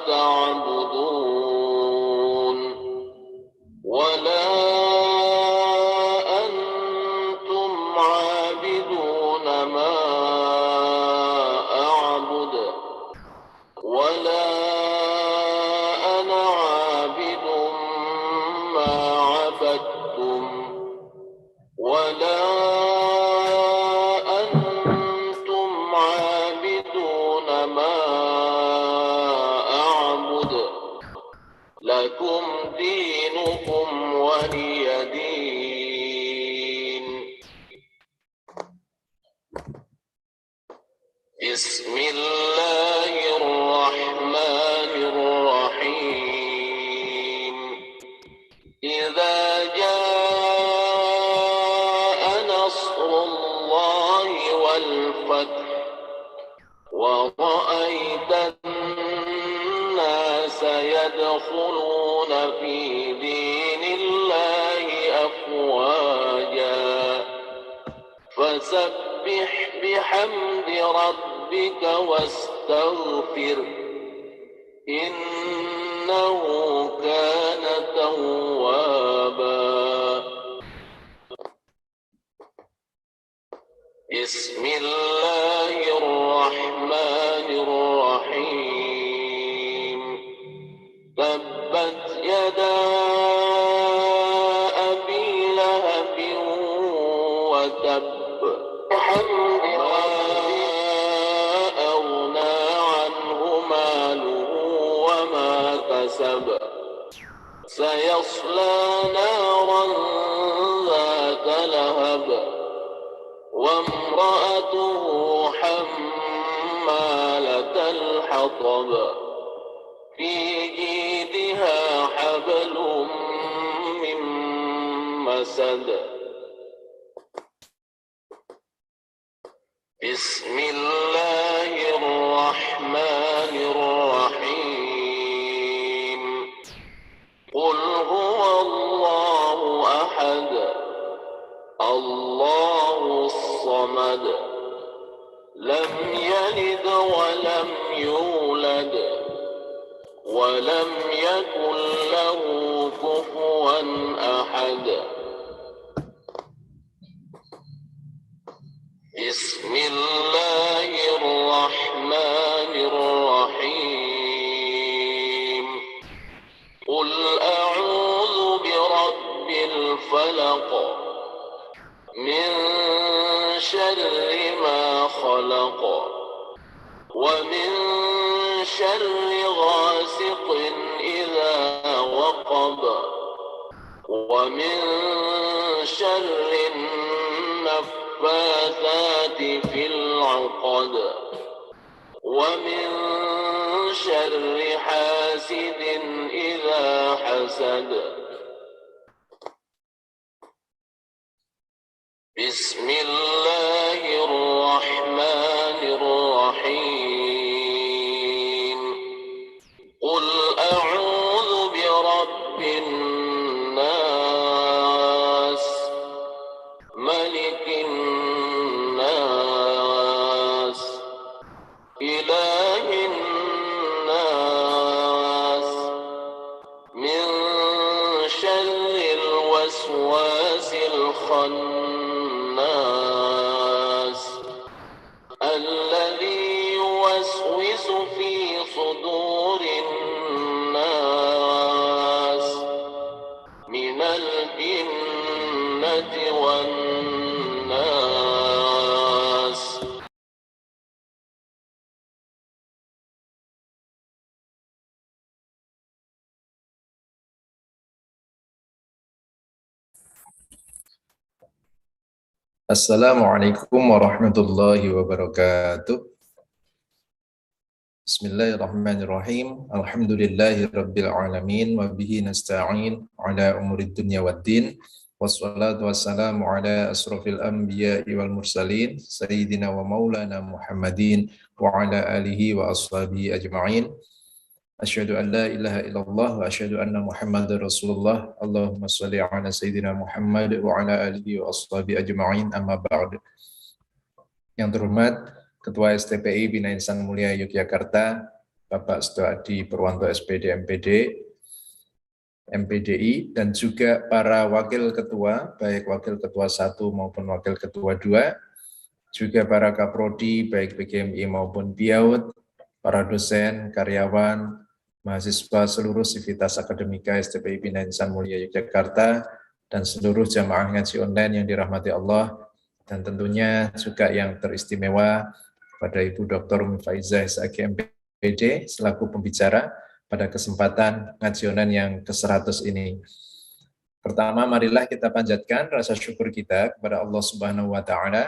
تعبدون ولا أنتم عابدون ما أعبد ولا أنا عابد ما عبدتم ولا أنتم عابدون ما أعبد لكم دينكم ولي دين. بسم الله الرحمن الرحيم. إذا جاء نصر الله والفتح ورأيت الناس يدخلون في دين الله أفواجا فسبح بحمد ربك واستغفره إنه كان توابا. بسم الله الرحمن الرحيم. تبت يدا أبي لهب وتب ما أغنى عنه ماله وما كسب سيصلى نارا ذات لهب وامرأته حمالة الحطب في جيدها حبل من مسد. بسم الله الرحمن الرحيم. قل هو الله أحد الله الصمد لم يلد ولم يولد ولم يكن له كفوا أحد. بسم الله الرحمن الرحيم. قل أعوذ برب الفلق من شر ما خلق ومن شر غاسق إذا وقب ومن شر النفاثات في العقد ومن شر حاسد إذا حسد. بسم الله الرحمن الرحيم. قل أعوذ برب الناس ملك الناس إله الناس من شر الوسواس الخناس الذي يوسوس في صدور الناس من الجنة والناس. Assalamualaikum warahmatullahi wabarakatuh. Bismillahirrahmanirrahim. Alhamdulillahi rabbil alamin wa bihi nasta'in ala umurid dunya waddin. Wassalatu wassalamu ala asrafil anbiya'i wal mursalin sayyidina wa maulana Muhammadin wa ala alihi wa ashabihi ajma'in. Asyhadu an la ilaha illallah wa asyhadu anna Muhammadar Rasulullah. Allahumma shalli ala sayyidina Muhammad wa ala alihi wa ashabihi ajma'in. Amma ba'd. Yang terhormat Ketua STPI Bina Insan Mulia Yogyakarta, Bapak Seto Adi Purwanto SPD MPD, MPDI, dan juga para wakil ketua, baik wakil ketua 1 maupun wakil ketua 2, juga para kaprodi, baik PGMI maupun BIAUD, para dosen, karyawan, mahasiswa seluruh sivitas akademika STPI Bina Insan Mulia Yogyakarta, dan seluruh jamaah ngaji online yang dirahmati Allah, dan tentunya juga yang teristimewa pada Ibu Dr. Umi Faizah SAG MPD selaku pembicara pada kesempatan ngaji online yang ke-100 ini. Pertama, marilah kita panjatkan rasa syukur kita kepada Allah Subhanahu wa taala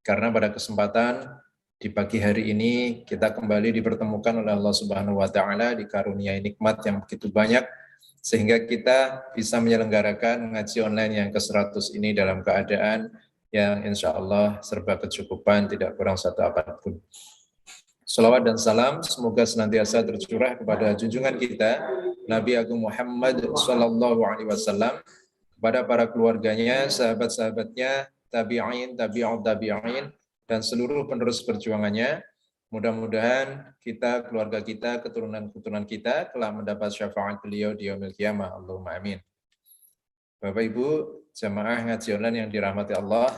karena pada kesempatan di pagi hari ini kita kembali dipertemukan oleh Allah Subhanahu wa taala dikaruniai nikmat yang begitu banyak sehingga kita bisa menyelenggarakan ngaji online yang ke-100 ini dalam keadaan yang insya Allah serba kecukupan, tidak kurang satu apapun. Salawat dan salam semoga senantiasa tercurah kepada junjungan kita Nabi Agung Muhammad Sallallahu Alaihi Wasallam, kepada para keluarganya, sahabat-sahabatnya, tabi'in, tabi'ut tabi'in, dan seluruh penerus perjuangannya. Mudah-mudahan kita, keluarga kita, keturunan-keturunan kita telah mendapat syafaat beliau di yaumil qiyamah. Allahumma amin. Bapak Ibu, jamaah ngaji online yang dirahmati Allah,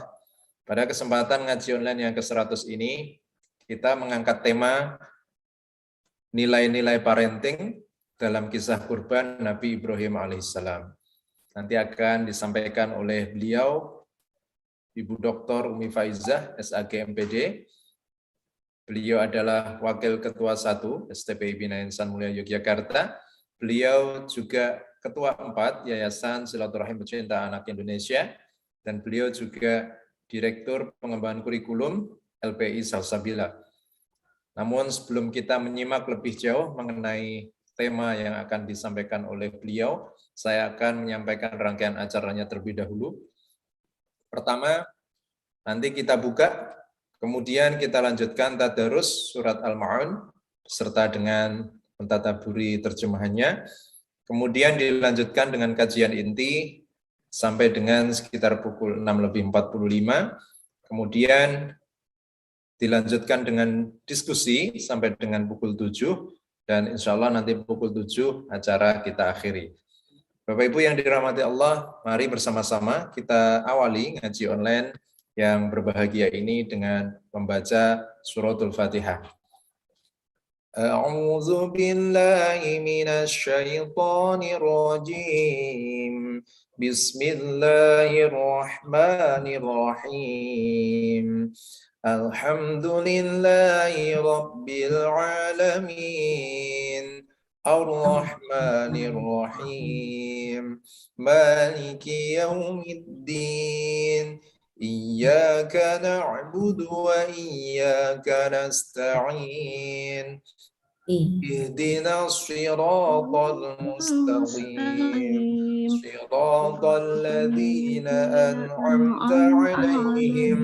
pada kesempatan ngaji online yang ke-100 ini, kita mengangkat tema nilai-nilai parenting dalam kisah kurban Nabi Ibrahim alaihissalam. Nanti akan disampaikan oleh beliau, Ibu Dr. Umi Faizah, SAG MPD. Beliau adalah Wakil Ketua 1 STPI Bina Insan Mulia Yogyakarta. Beliau juga Ketua 4 Yayasan Silaturahim Pecinta Anak Indonesia, dan beliau juga Direktur Pengembangan Kurikulum LPI Salsabila. Namun sebelum kita menyimak lebih jauh mengenai tema yang akan disampaikan oleh beliau, saya akan menyampaikan rangkaian acaranya terlebih dahulu. Pertama, nanti kita buka, kemudian kita lanjutkan tadarus surat Al-Ma'un, serta dengan mentadaburi terjemahannya. Kemudian dilanjutkan dengan kajian inti sampai dengan sekitar pukul 6:45. Kemudian dilanjutkan dengan diskusi sampai dengan pukul 7, dan insya Allah nanti pukul 7 acara kita akhiri. Bapak Ibu yang dirahmati Allah, mari bersama-sama kita awali ngaji online yang berbahagia ini dengan membaca suratul Fatihah. A'udzu billahi minasy syaithanir rajim. Bismillahirrahmanirrahim. Alhamdulillahi rabbil alamin. Ar-Rahmanir Rahim. Maliki yaumiddin. Iyyaka na'budu wa iyyaka nasta'in. Ihdinas siratal mustaqim. Siratal ladzina an'amta 'alaihim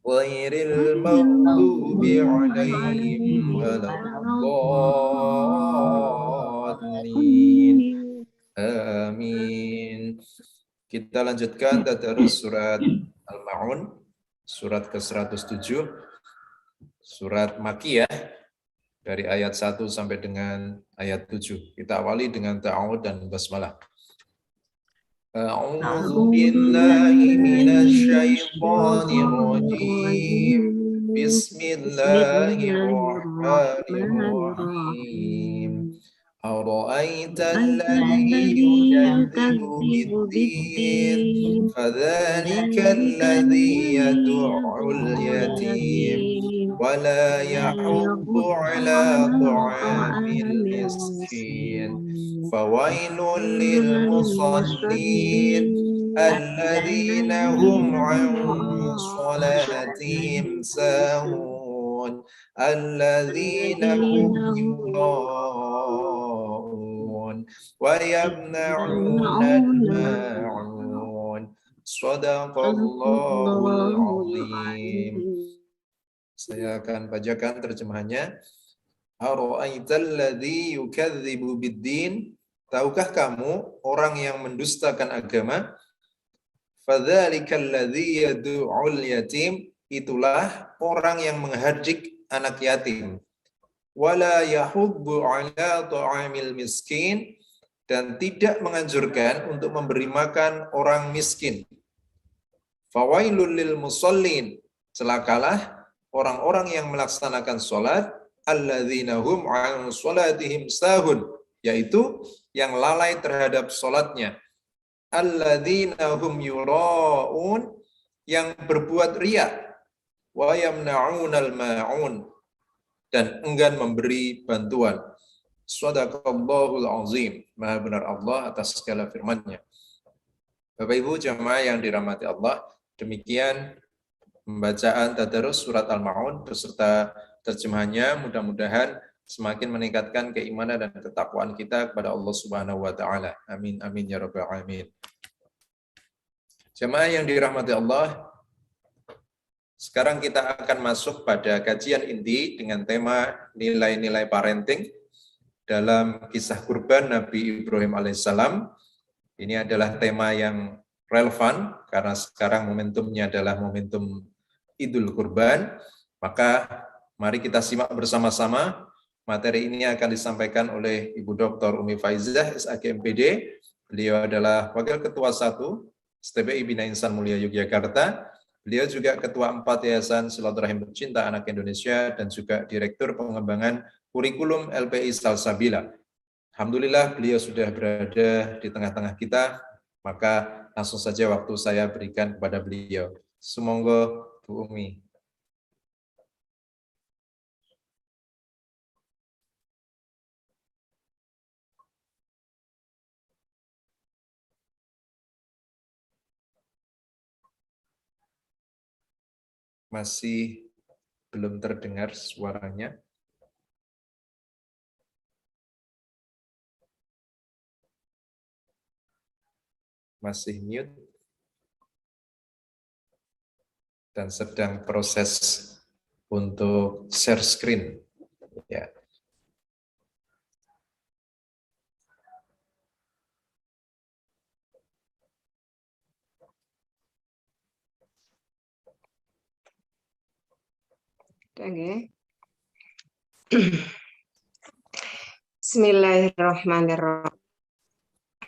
ghairil maghdubi 'alaihim waladdallin. Amin. Kita lanjutkan tadarus surat Al-Ma'un, surat ke-107, surat Makkiyah, dari ayat 1 sampai dengan ayat 7. Kita awali dengan ta'awud dan basmalah. A'udzu billahi minasy syaithanir rajim. Bismillahirrahmanirrahim. Ara'aita alladhi yukazzibu bid-din fadzalika alladhi yad'ul yatim wa la yahuddu 'ala ta'amil miskin fawailul lil musallin alladhina hum 'an shalatihim sahun alladhina hum yura'un wa yamna'una al-ma'un. Shadaqallahul azim. Saya akan bacakan terjemahannya. Ara'aital ladzi yukadzibu bid-din. Tahukah kamu orang yang mendustakan agama? Fadzalikal ladzi yad'ul yatim. Itulah orang yang menghardik anak yatim. wala yahuddu ala ta'amil miskin, dan tidak menganjurkan untuk memberi makan orang miskin. Fawailul lil musallin, celakalah orang-orang yang melaksanakan sholat, alladzina hum an sholatihim sahun, yaitu yang lalai terhadap sholatnya. Alladzina hum yura'un, yang berbuat riya, wa yamna'unal ma'un, dan enggan memberi bantuan. Shadaqallahul azim, maha benar Allah atas segala firman-Nya. Bapak Ibu jamaah yang dirahmati Allah, demikian pembacaan tadarus surat Al-Ma'un beserta terjemahannya, mudah-mudahan semakin meningkatkan keimanan dan ketakwaan kita kepada Allah Subhanahu wa taala. Amin amin ya rabbal alamin. Jamaah yang dirahmati Allah, sekarang kita akan masuk pada kajian inti dengan tema nilai-nilai parenting dalam kisah kurban Nabi Ibrahim alaihissalam. Ini adalah tema yang relevan karena sekarang momentumnya adalah momentum Idul Kurban. Maka mari kita simak bersama-sama. Materi ini akan disampaikan oleh Ibu Dr. Umi Faizah, SAG MPD. Beliau adalah Wakil Ketua 1 STPI Bina Insan Mulia Yogyakarta. Beliau juga Ketua 4 Yayasan Silaturahim Pencinta Anak Indonesia dan juga Direktur Pengembangan Kurikulum LPI Salsabila. Alhamdulillah beliau sudah berada di tengah-tengah kita, maka langsung saja waktu saya berikan kepada beliau. Sumangga Bu Umi. Masih belum terdengar suaranya. Masih mute dan sedang proses untuk share screen. Ya. Oke. Bismillahirrahmanirrahim.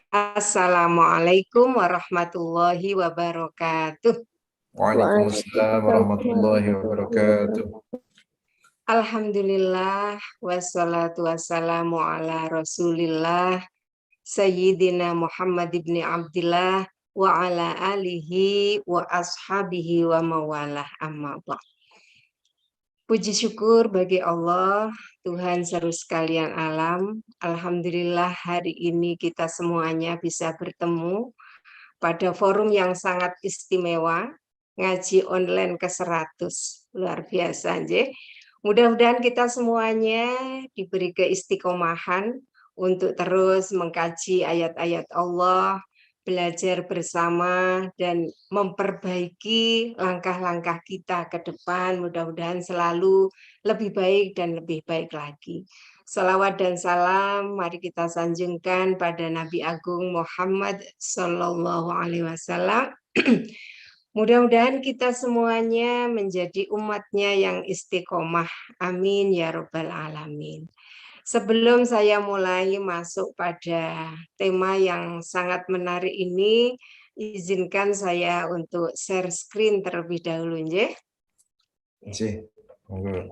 Assalamualaikum warahmatullahi wabarakatuh. Waalaikumsalam warahmatullahi wabarakatuh. Alhamdulillah wassalatu wassalamu ala Rasulillah Sayyidina Muhammad ibn Abdillah wa ala alihi wa ashabihi wa mawalah, amma ba'd. Puji syukur bagi Allah, Tuhan seru sekalian alam. Alhamdulillah hari ini kita semuanya bisa bertemu pada forum yang sangat istimewa, ngaji online ke-100. Luar biasa, nggih. Mudah-mudahan kita semuanya diberi keistiqomahan untuk terus mengkaji ayat-ayat Allah, belajar bersama dan memperbaiki langkah-langkah kita ke depan, mudah-mudahan selalu lebih baik dan lebih baik lagi. Salawat dan salam mari kita sanjungkan pada Nabi Agung Muhammad Sallallahu Alaihi Wasallam. Mudah-mudahan kita semuanya menjadi umatnya yang istiqomah. Amin ya Rabbal Alamin. Sebelum saya mulai masuk pada tema yang sangat menarik ini, izinkan saya untuk share screen terlebih dahulu, nggih. Nggih. Monggo.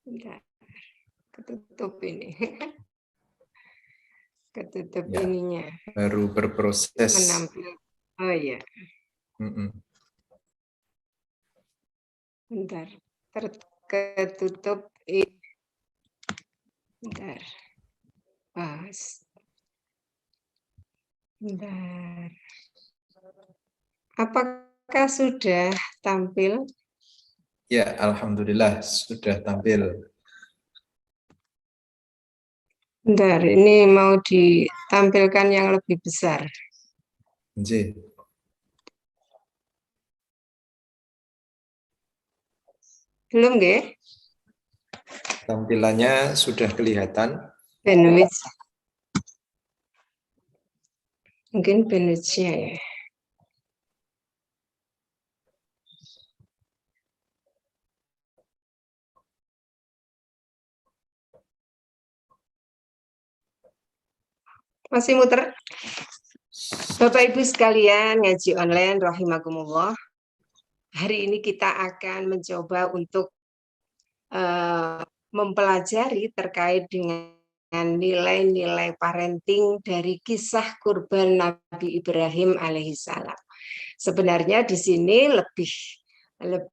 Bentar, ketutup ini. Ketutup Ya, ininya. baru berproses. Menampil. Oh iya. Bentar. Ketutup ini. Bentar. Pas. Bentar. Apakah sudah tampil? Ya, alhamdulillah sudah tampil. Bentar, ini mau ditampilkan yang lebih besar. Nggih. Belum nggih? Tampilannya sudah kelihatan. Bandwidth. Mungkin bandwidth-nya ya. Masih muter? Bapak Ibu sekalian, ngaji online rahimakumullah. Hari ini kita akan mencoba untuk mempelajari terkait dengan nilai-nilai parenting dari kisah kurban Nabi Ibrahim alaihissalam. Sebenarnya di sini lebih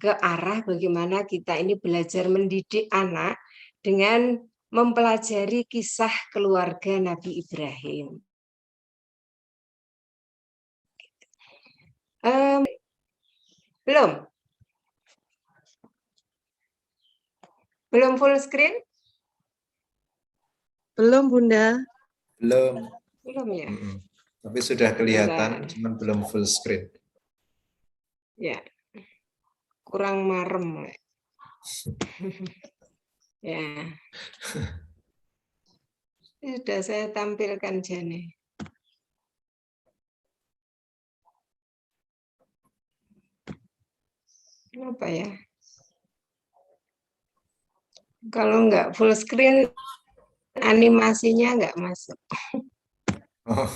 ke arah bagaimana kita ini belajar mendidik anak dengan mempelajari kisah keluarga Nabi Ibrahim. Belum? Belum full screen? Belum, Bunda. Belum. Belum ya? Tapi sudah kelihatan, cuman belum full screen. Ya. Kurang marem. Ya. Sudah saya tampilkan Jane. Apa ya? Kalau nggak full screen, animasinya nggak masuk. Oh.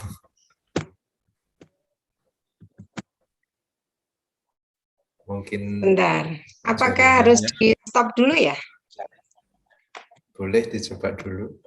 Mungkin. Bentar. Apakah harus di stop dulu ya? Boleh dicoba dulu.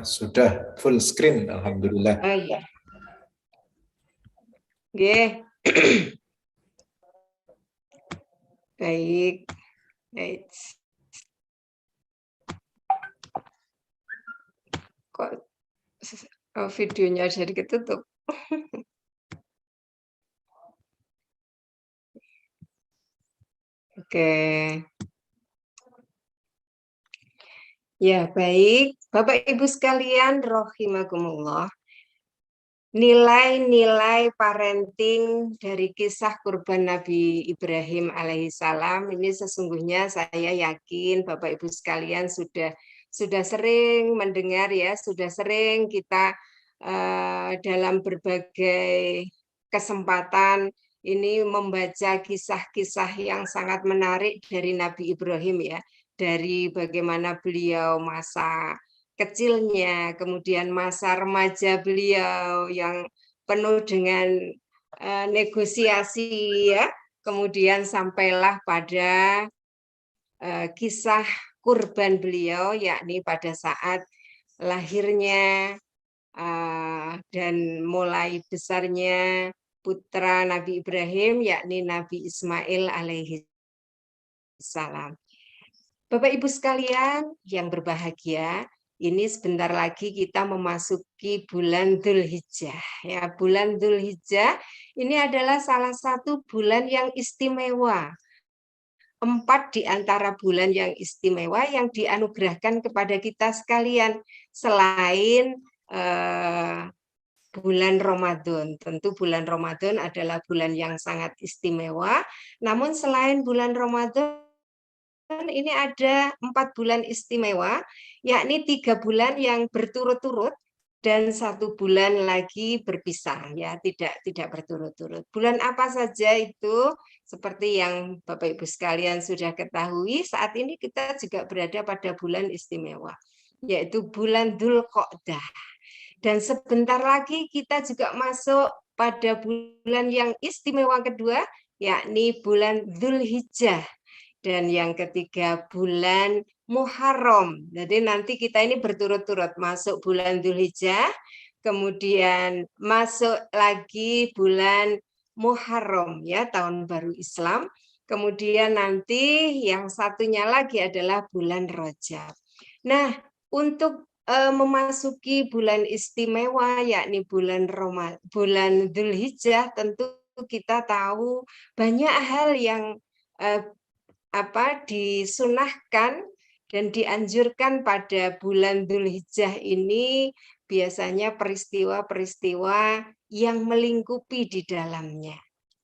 Sudah full screen, alhamdulillah. Oh iya. Oke. Baik. Baik. Kok videonya jadi ketutup? Oke. Ya, baik. Bapak Ibu sekalian, rahimakumullah. Nilai-nilai parenting dari kisah kurban Nabi Ibrahim alaihissalam ini sesungguhnya saya yakin Bapak Ibu sekalian sudah sering mendengar ya, sudah sering kita dalam berbagai kesempatan ini membaca kisah-kisah yang sangat menarik dari Nabi Ibrahim ya, dari bagaimana beliau masa kecilnya, kemudian masa remaja beliau yang penuh dengan negosiasi ya, kemudian sampailah pada kisah kurban beliau, yakni pada saat lahirnya dan mulai besarnya putra Nabi Ibrahim, yakni Nabi Ismail alaihi salam. Bapak Ibu sekalian yang berbahagia, ini sebentar lagi kita memasuki bulan Dzulhijjah. Ya, bulan Dzulhijjah ini adalah salah satu bulan yang istimewa. 4 di antara bulan yang istimewa yang dianugerahkan kepada kita sekalian selain bulan Ramadan. Tentu bulan Ramadan adalah bulan yang sangat istimewa. Namun selain bulan Ramadan ini ada 4 bulan istimewa, yakni 3 bulan yang berturut-turut dan 1 bulan lagi berpisah, ya tidak berturut-turut. Bulan apa saja itu? Seperti yang Bapak Ibu sekalian sudah ketahui, saat ini kita juga berada pada bulan istimewa, yaitu bulan Dzulqa'dah. Dan sebentar lagi kita juga masuk pada bulan yang istimewa kedua, yakni bulan Dzulhijjah. Dan yang ketiga bulan Muharram. Jadi nanti kita ini berturut-turut masuk bulan Dzulhijjah, kemudian masuk lagi bulan Muharram ya, tahun baru Islam. Kemudian nanti yang satunya lagi adalah bulan Rajab. Nah, untuk memasuki bulan istimewa yakni bulan Dzulhijjah, tentu kita tahu banyak hal yang disunahkan dan dianjurkan pada bulan Dzulhijjah ini, biasanya peristiwa-peristiwa yang melingkupi di dalamnya.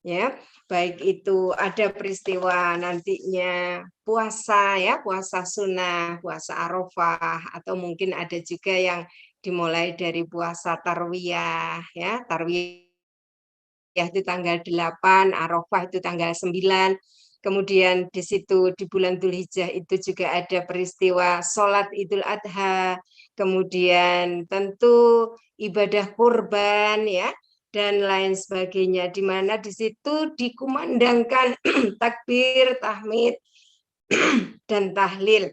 Ya, baik itu ada peristiwa nantinya puasa ya, puasa sunnah, puasa Arafah, atau mungkin ada juga yang dimulai dari puasa tarwiyah ya, tarwiyah itu tanggal 8, Arafah itu tanggal 9. Kemudian di situ di bulan Dzulhijjah itu juga ada peristiwa sholat Idul Adha, kemudian tentu ibadah kurban ya, dan lain sebagainya, di mana di situ dikumandangkan takbir, tahmid, dan tahlil.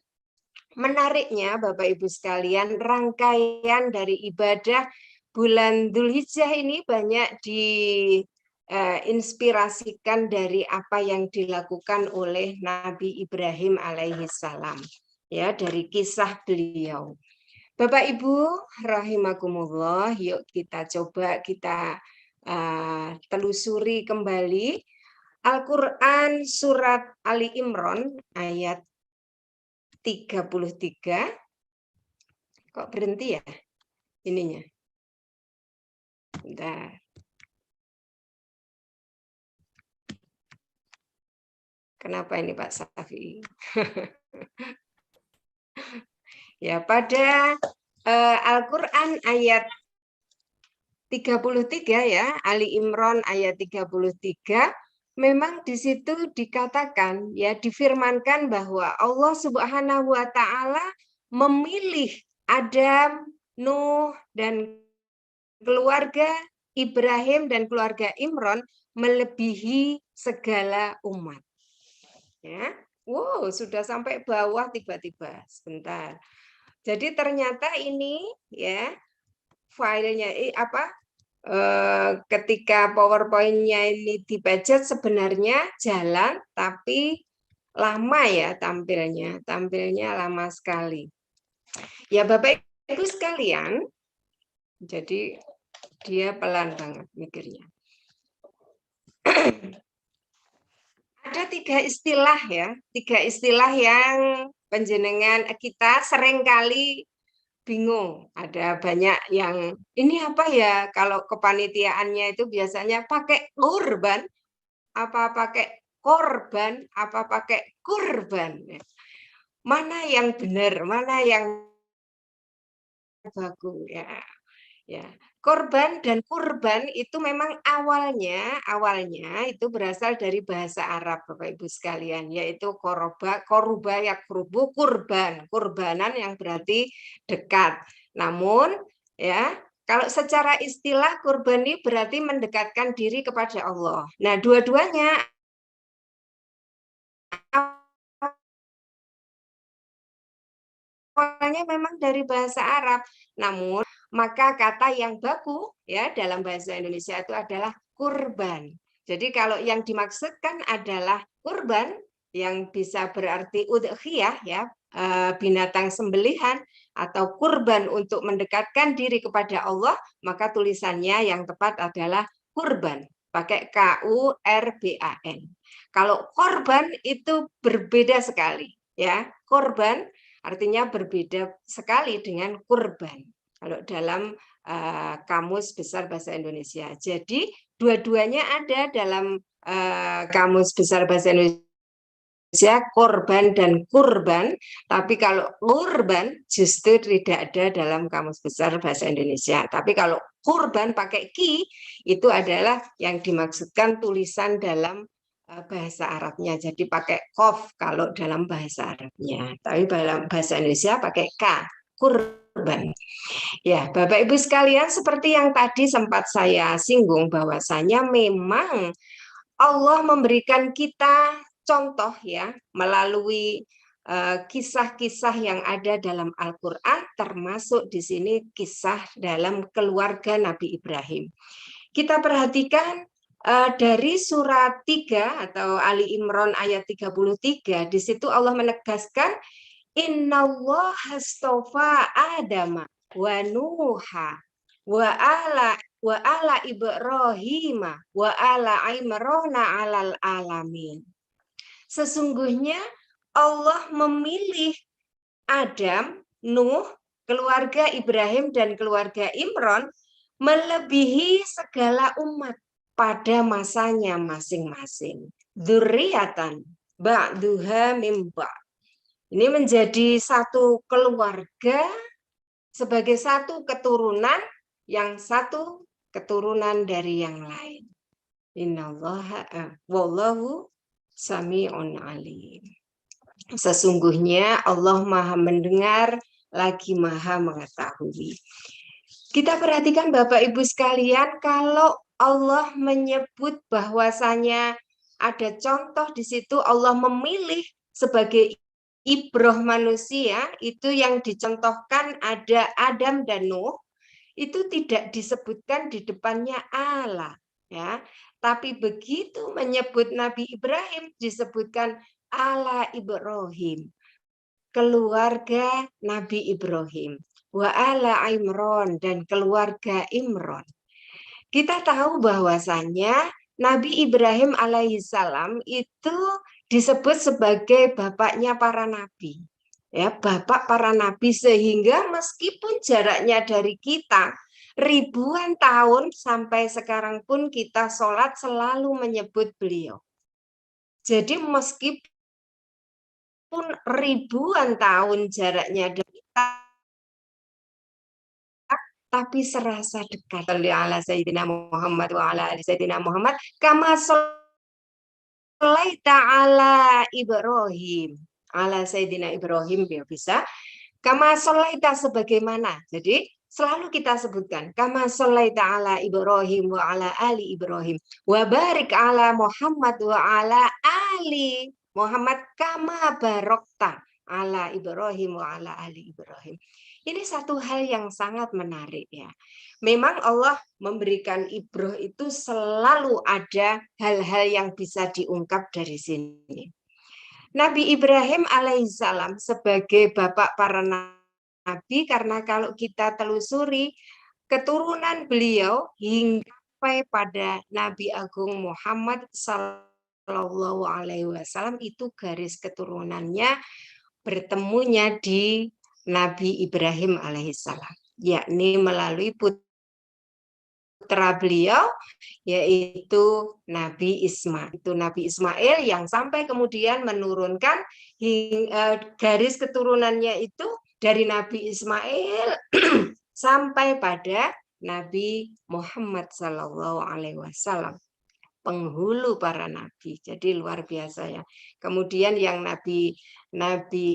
Menariknya Bapak Ibu sekalian, rangkaian dari ibadah bulan Dzulhijjah ini banyak diinspirasikan dari apa yang dilakukan oleh Nabi Ibrahim alaihi salam, ya, dari kisah beliau. Bapak Ibu rahimakumullah, yuk kita coba telusuri kembali Al-Quran surat Ali Imran ayat 33. Kok berhenti ya ininya? Bentar. Kenapa ini Pak Safi? Ya, pada Al-Quran ayat 33 ya, Ali Imran ayat 33, memang di situ dikatakan ya, difirmankan bahwa Allah Subhanahu wa taala memilih Adam, Nuh, dan keluarga Ibrahim dan keluarga Imran melebihi segala umat. Ya. Wow, sudah sampai bawah tiba-tiba. Sebentar. Jadi ternyata ini ya filenya ketika PowerPoint-nya ini dibaca sebenarnya jalan, tapi lama ya tampilnya lama sekali. Ya Bapak Ibu sekalian, jadi dia pelan banget mikirnya. Ada tiga istilah yang penjenengan kita seringkali bingung. Ada banyak yang ini apa ya, kalau kepanitiaannya itu biasanya pakai kurban, apa pakai korban, apa pakai kurban. Mana yang benar, mana yang bagus ya. Ya, korban dan kurban itu memang awalnya itu berasal dari bahasa Arab Bapak Ibu sekalian, yaitu koruba yakrubu, kurbanan yang berarti dekat. Namun ya, kalau secara istilah kurban ini berarti mendekatkan diri kepada Allah. Nah, dua-duanya awalnya memang dari bahasa Arab. Namun maka kata yang baku ya dalam bahasa Indonesia itu adalah kurban. Jadi kalau yang dimaksudkan adalah kurban yang bisa berarti udhiyah ya, binatang sembelihan, atau kurban untuk mendekatkan diri kepada Allah, maka tulisannya yang tepat adalah kurban, pakai KURBAN. Kalau korban itu berbeda sekali ya. Korban artinya berbeda sekali dengan kurban kalau dalam Kamus Besar Bahasa Indonesia. Jadi dua-duanya ada dalam Kamus Besar Bahasa Indonesia, korban dan kurban, tapi kalau kurban justru tidak ada dalam Kamus Besar Bahasa Indonesia. Tapi kalau kurban pakai ki, itu adalah yang dimaksudkan tulisan dalam bahasa Arabnya, jadi pakai kof kalau dalam bahasa Arabnya, tapi dalam bahasa Indonesia pakai k, kurban. Ya, Bapak Ibu sekalian, seperti yang tadi sempat saya singgung, bahwasanya memang Allah memberikan kita contoh ya melalui kisah-kisah yang ada dalam Al-Quran, termasuk di sini kisah dalam keluarga Nabi Ibrahim. Kita perhatikan dari surat 3 atau Ali Imran ayat 33, di situ Allah menegaskan innallaha astofa Adama wa Nuha wa ala Ibrahim wa ala Imrana alal alamin. Sesungguhnya Allah memilih Adam, Nuh, keluarga Ibrahim dan keluarga Imran melebihi segala umat pada masanya masing-masing. Dzurriatan ba'duha mim ba'd. Ini menjadi satu keluarga sebagai satu keturunan, yang satu keturunan dari yang lain. Innallaha wallahu sami'un alim. Sesungguhnya Allah Maha mendengar lagi Maha mengetahui. Kita perhatikan Bapak Ibu sekalian, kalau Allah menyebut bahwasanya ada contoh di situ Allah memilih sebagai ibroh manusia, itu yang dicontohkan ada Adam dan Nuh, itu tidak disebutkan di depannya Allah, ya. Tapi begitu menyebut Nabi Ibrahim disebutkan ala Ibrahim, keluarga Nabi Ibrahim, wa ala Imran, dan keluarga Imran. Kita tahu bahwasannya Nabi Ibrahim alaihissalam itu disebut sebagai bapaknya para nabi, ya, bapak para nabi, sehingga meskipun jaraknya dari kita ribuan tahun sampai sekarang pun kita sholat selalu menyebut beliau. Jadi meskipun ribuan tahun jaraknya dari kita, tapi serasa dekat. Ala Sayyidina Muhammad wa ala ali Sayyidina Muhammad kama sholaita ala Ibrahim. Ala Sayyidina Ibrahim, ya bisa. Kama sholaita sebagaimana. Jadi selalu kita sebutkan kama sholaita ala Ibrahim wa ala ali Ibrahim. Wa barik ala Muhammad wa ala ali Muhammad kama barokta ala Ibrahim wa ala ali Ibrahim. Ini satu hal yang sangat menarik, ya. Memang Allah memberikan ibroh itu selalu ada hal-hal yang bisa diungkap dari sini. Nabi Ibrahim alaihissalam sebagai bapak para nabi, karena kalau kita telusuri keturunan beliau hingga sampai pada Nabi Agung Muhammad Sallallahu Alaihi Wasallam, itu garis keturunannya bertemunya di Nabi Ibrahim alaihissalam, yakni melalui putra beliau, yaitu Nabi Ismail. Itu Nabi Ismail yang sampai kemudian menurunkan garis keturunannya itu dari Nabi Ismail sampai pada Nabi Muhammad Sallallahu Alaihi Wasallam, penghulu para nabi. Jadi luar biasa, ya. Kemudian yang Nabi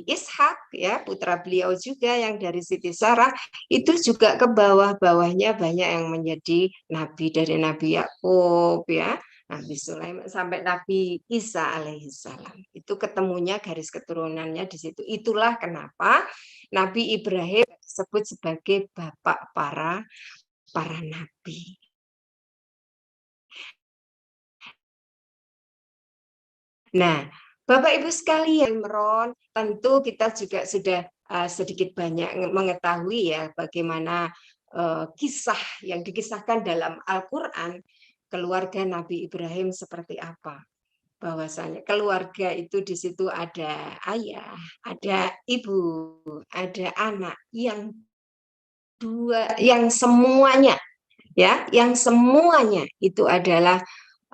Ishak, ya, putra beliau juga yang dari Siti Sarah, itu juga ke bawah-bawahnya banyak yang menjadi nabi, dari Nabi Yakub, ya, Nabi Sulaiman sampai Nabi Isa alaihissalam. Itu ketemunya garis keturunannya di situ. Itulah kenapa Nabi Ibrahim disebut sebagai bapak para nabi. Nah, Bapak Ibu sekalian, Imran, tentu kita juga sudah sedikit banyak mengetahui, ya, bagaimana kisah yang dikisahkan dalam Al-Quran, keluarga Nabi Ibrahim seperti apa. Bahwasanya keluarga itu di situ ada ayah, ada ibu, ada anak, yang semuanya, ya, yang semuanya itu adalah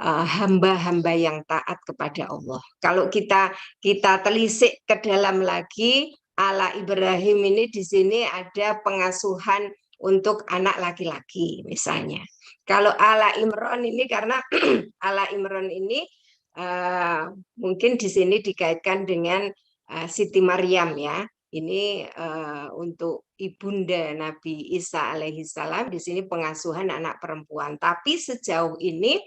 hamba-hamba yang taat kepada Allah. Kalau kita telisik ke dalam lagi, ala Ibrahim ini di sini ada pengasuhan untuk anak laki-laki misalnya. Kalau ala Imran ini karena ala Imran ini mungkin di sini dikaitkan dengan Siti Maryam, ya. Ini untuk ibunda Nabi Isa alaihissalam, di sini pengasuhan anak perempuan. Tapi sejauh ini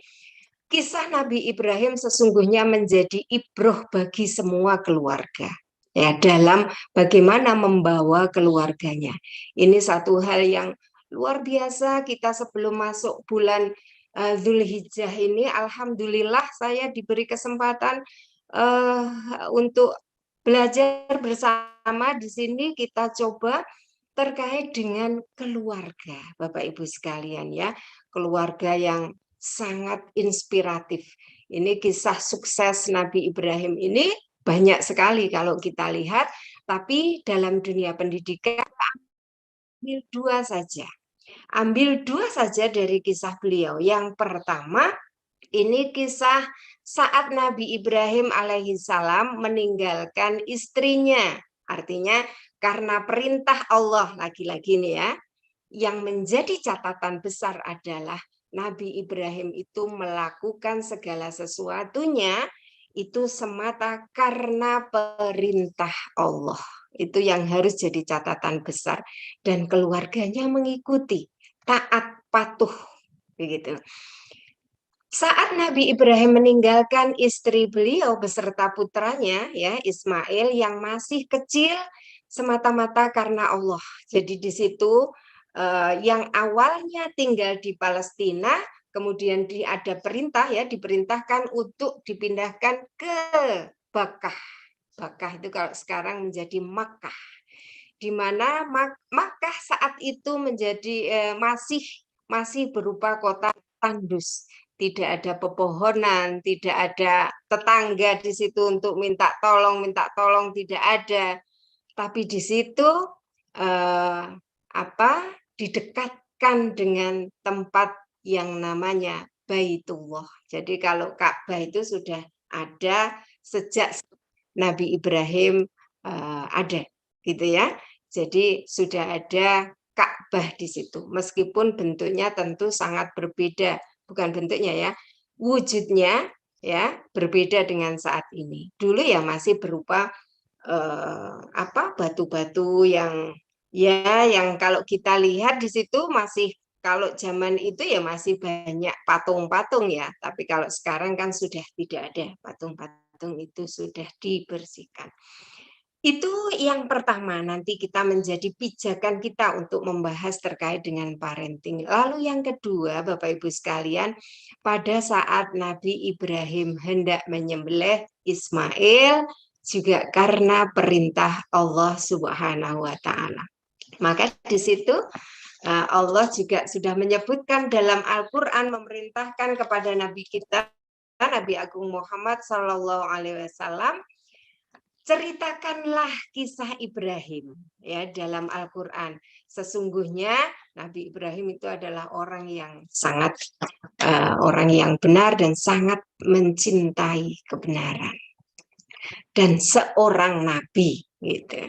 kisah Nabi Ibrahim sesungguhnya menjadi ibroh bagi semua keluarga, ya, dalam bagaimana membawa keluarganya. Ini satu hal yang luar biasa. Kita sebelum masuk bulan Zulhijjah ini, alhamdulillah saya diberi kesempatan untuk belajar bersama di sini. Kita coba terkait dengan keluarga, Bapak Ibu sekalian ya, keluarga yang sangat inspiratif. Ini kisah sukses Nabi Ibrahim ini banyak sekali kalau kita lihat, tapi dalam dunia pendidikan ambil dua saja. Ambil dua saja dari kisah beliau. Yang pertama, ini kisah saat Nabi Ibrahim alaihissalam meninggalkan istrinya. Artinya karena perintah Allah, lagi-lagi nih ya, yang menjadi catatan besar adalah Nabi Ibrahim itu melakukan segala sesuatunya itu semata karena perintah Allah. Itu yang harus jadi catatan besar. Dan keluarganya mengikuti, taat, patuh. Begitu. Saat Nabi Ibrahim meninggalkan istri beliau beserta putranya, ya Ismail yang masih kecil, semata-mata karena Allah. Jadi di situ yang awalnya tinggal di Palestina, kemudian ada perintah ya, diperintahkan untuk dipindahkan ke Bakkah. Bakkah itu kalau sekarang menjadi Makkah, di mana Makkah saat itu menjadi masih berupa kota tandus, tidak ada pepohonan, tidak ada tetangga di situ untuk minta tolong tidak ada. Tapi di situ didekatkan dengan tempat yang namanya Baitullah. Jadi kalau Ka'bah itu sudah ada sejak Nabi Ibrahim ada, gitu ya. Jadi sudah ada Ka'bah di situ, meskipun bentuknya tentu sangat berbeda, bukan bentuknya ya, wujudnya ya berbeda dengan saat ini. Dulu ya masih berupa batu-batu yang kalau kita lihat di situ masih, kalau zaman itu ya masih banyak patung-patung ya, tapi kalau sekarang kan sudah tidak ada patung-patung, itu sudah dibersihkan. Itu yang pertama, nanti kita menjadi pijakan kita untuk membahas terkait dengan parenting. Lalu yang kedua, Bapak Ibu sekalian, pada saat Nabi Ibrahim hendak menyembelih Ismail, juga karena perintah Allah Subhanahu wa Ta'ala. Maka di situ Allah juga sudah menyebutkan dalam Al-Quran, memerintahkan kepada Nabi kita, Nabi Agung Muhammad Sallallahu Alaihi Wasallam, ceritakanlah kisah Ibrahim ya dalam Al-Quran. Sesungguhnya Nabi Ibrahim itu adalah orang yang sangat orang yang benar dan sangat mencintai kebenaran, dan seorang nabi gitu.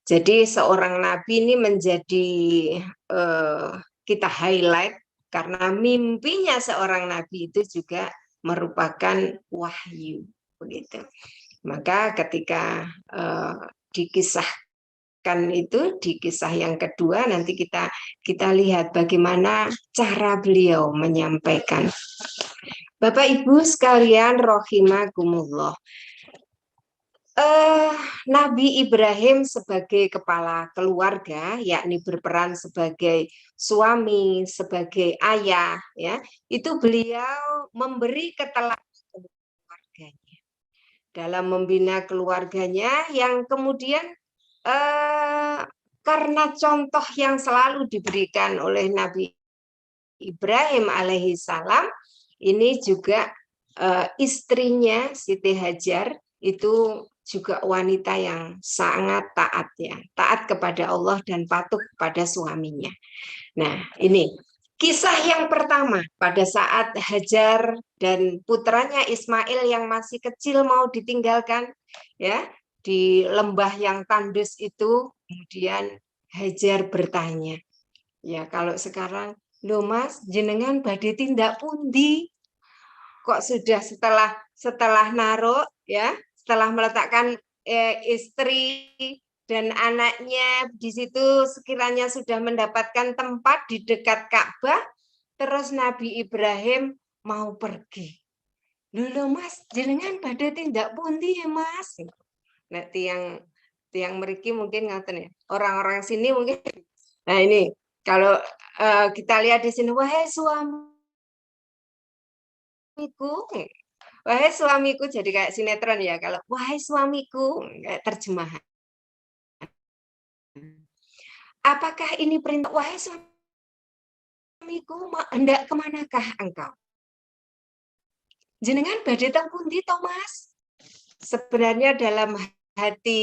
Jadi seorang nabi ini menjadi kita highlight karena mimpinya seorang nabi itu juga merupakan wahyu begitu. Maka ketika dikisahkan itu di kisah yang kedua, nanti kita lihat bagaimana cara beliau menyampaikan. Bapak Ibu sekalian rahimakumullah, Nabi Ibrahim sebagai kepala keluarga, yakni berperan sebagai suami, sebagai ayah, ya, itu beliau memberi ketelatenan keluarganya dalam membina keluarganya, yang kemudian karena contoh yang selalu diberikan oleh Nabi Ibrahim alaihissalam, ini juga istrinya Siti Hajar itu juga wanita yang sangat taat ya, taat kepada Allah dan patuh kepada suaminya. Nah, ini kisah yang pertama pada saat Hajar dan putranya Ismail yang masih kecil mau ditinggalkan ya di lembah yang tandus itu, kemudian Hajar bertanya, ya kalau sekarang, "Loh Mas, jenengan badhe tindak pundi? Kok sudah setelah naruh ya, setelah meletakkan istri dan anaknya di situ sekiranya sudah mendapatkan tempat di dekat Ka'bah, terus Nabi Ibrahim mau pergi. Lho Mas, jenengan badhe tindak pundi ya Mas?" Nah, tiang mriki mungkin ngaten ya. Orang-orang sini mungkin. Nah, ini kalau kita lihat di sini, wahai suami suamiku, wahai suamiku, jadi kayak sinetron ya, kalau wahai suamiku, kayak terjemahan. Apakah ini perintah, wahai suamiku, hendak kemanakah engkau? Jenengan badhe teng pundi to, Mas? Sebenarnya dalam hati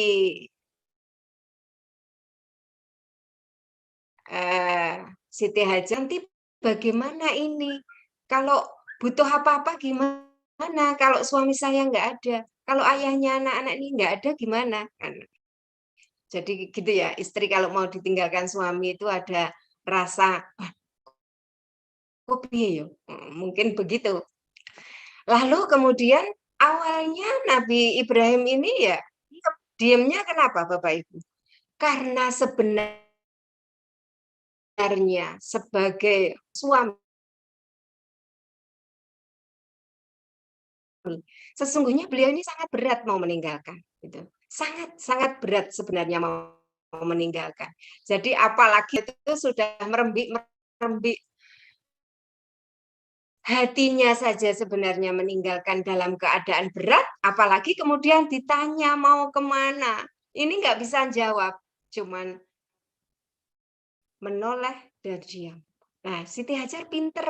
Siti Hajar, nanti bagaimana ini? Kalau butuh apa-apa gimana? Kalau suami saya nggak ada, kalau ayahnya anak-anak ini nggak ada gimana? Jadi gitu ya, istri kalau mau ditinggalkan suami itu ada rasa, kok piye yo? Mungkin begitu. Lalu kemudian awalnya Nabi Ibrahim ini ya diamnya kenapa Bapak Ibu? Karena sebenarnya sebagai suami sesungguhnya beliau ini sangat berat mau meninggalkan, gitu. Sangat berat sebenarnya mau meninggalkan. Jadi apalagi itu sudah merembik hatinya saja sebenarnya meninggalkan dalam keadaan berat, apalagi kemudian ditanya mau kemana. Ini nggak bisa jawab, cuman menoleh dan diam. Nah, Siti Hajar pinter,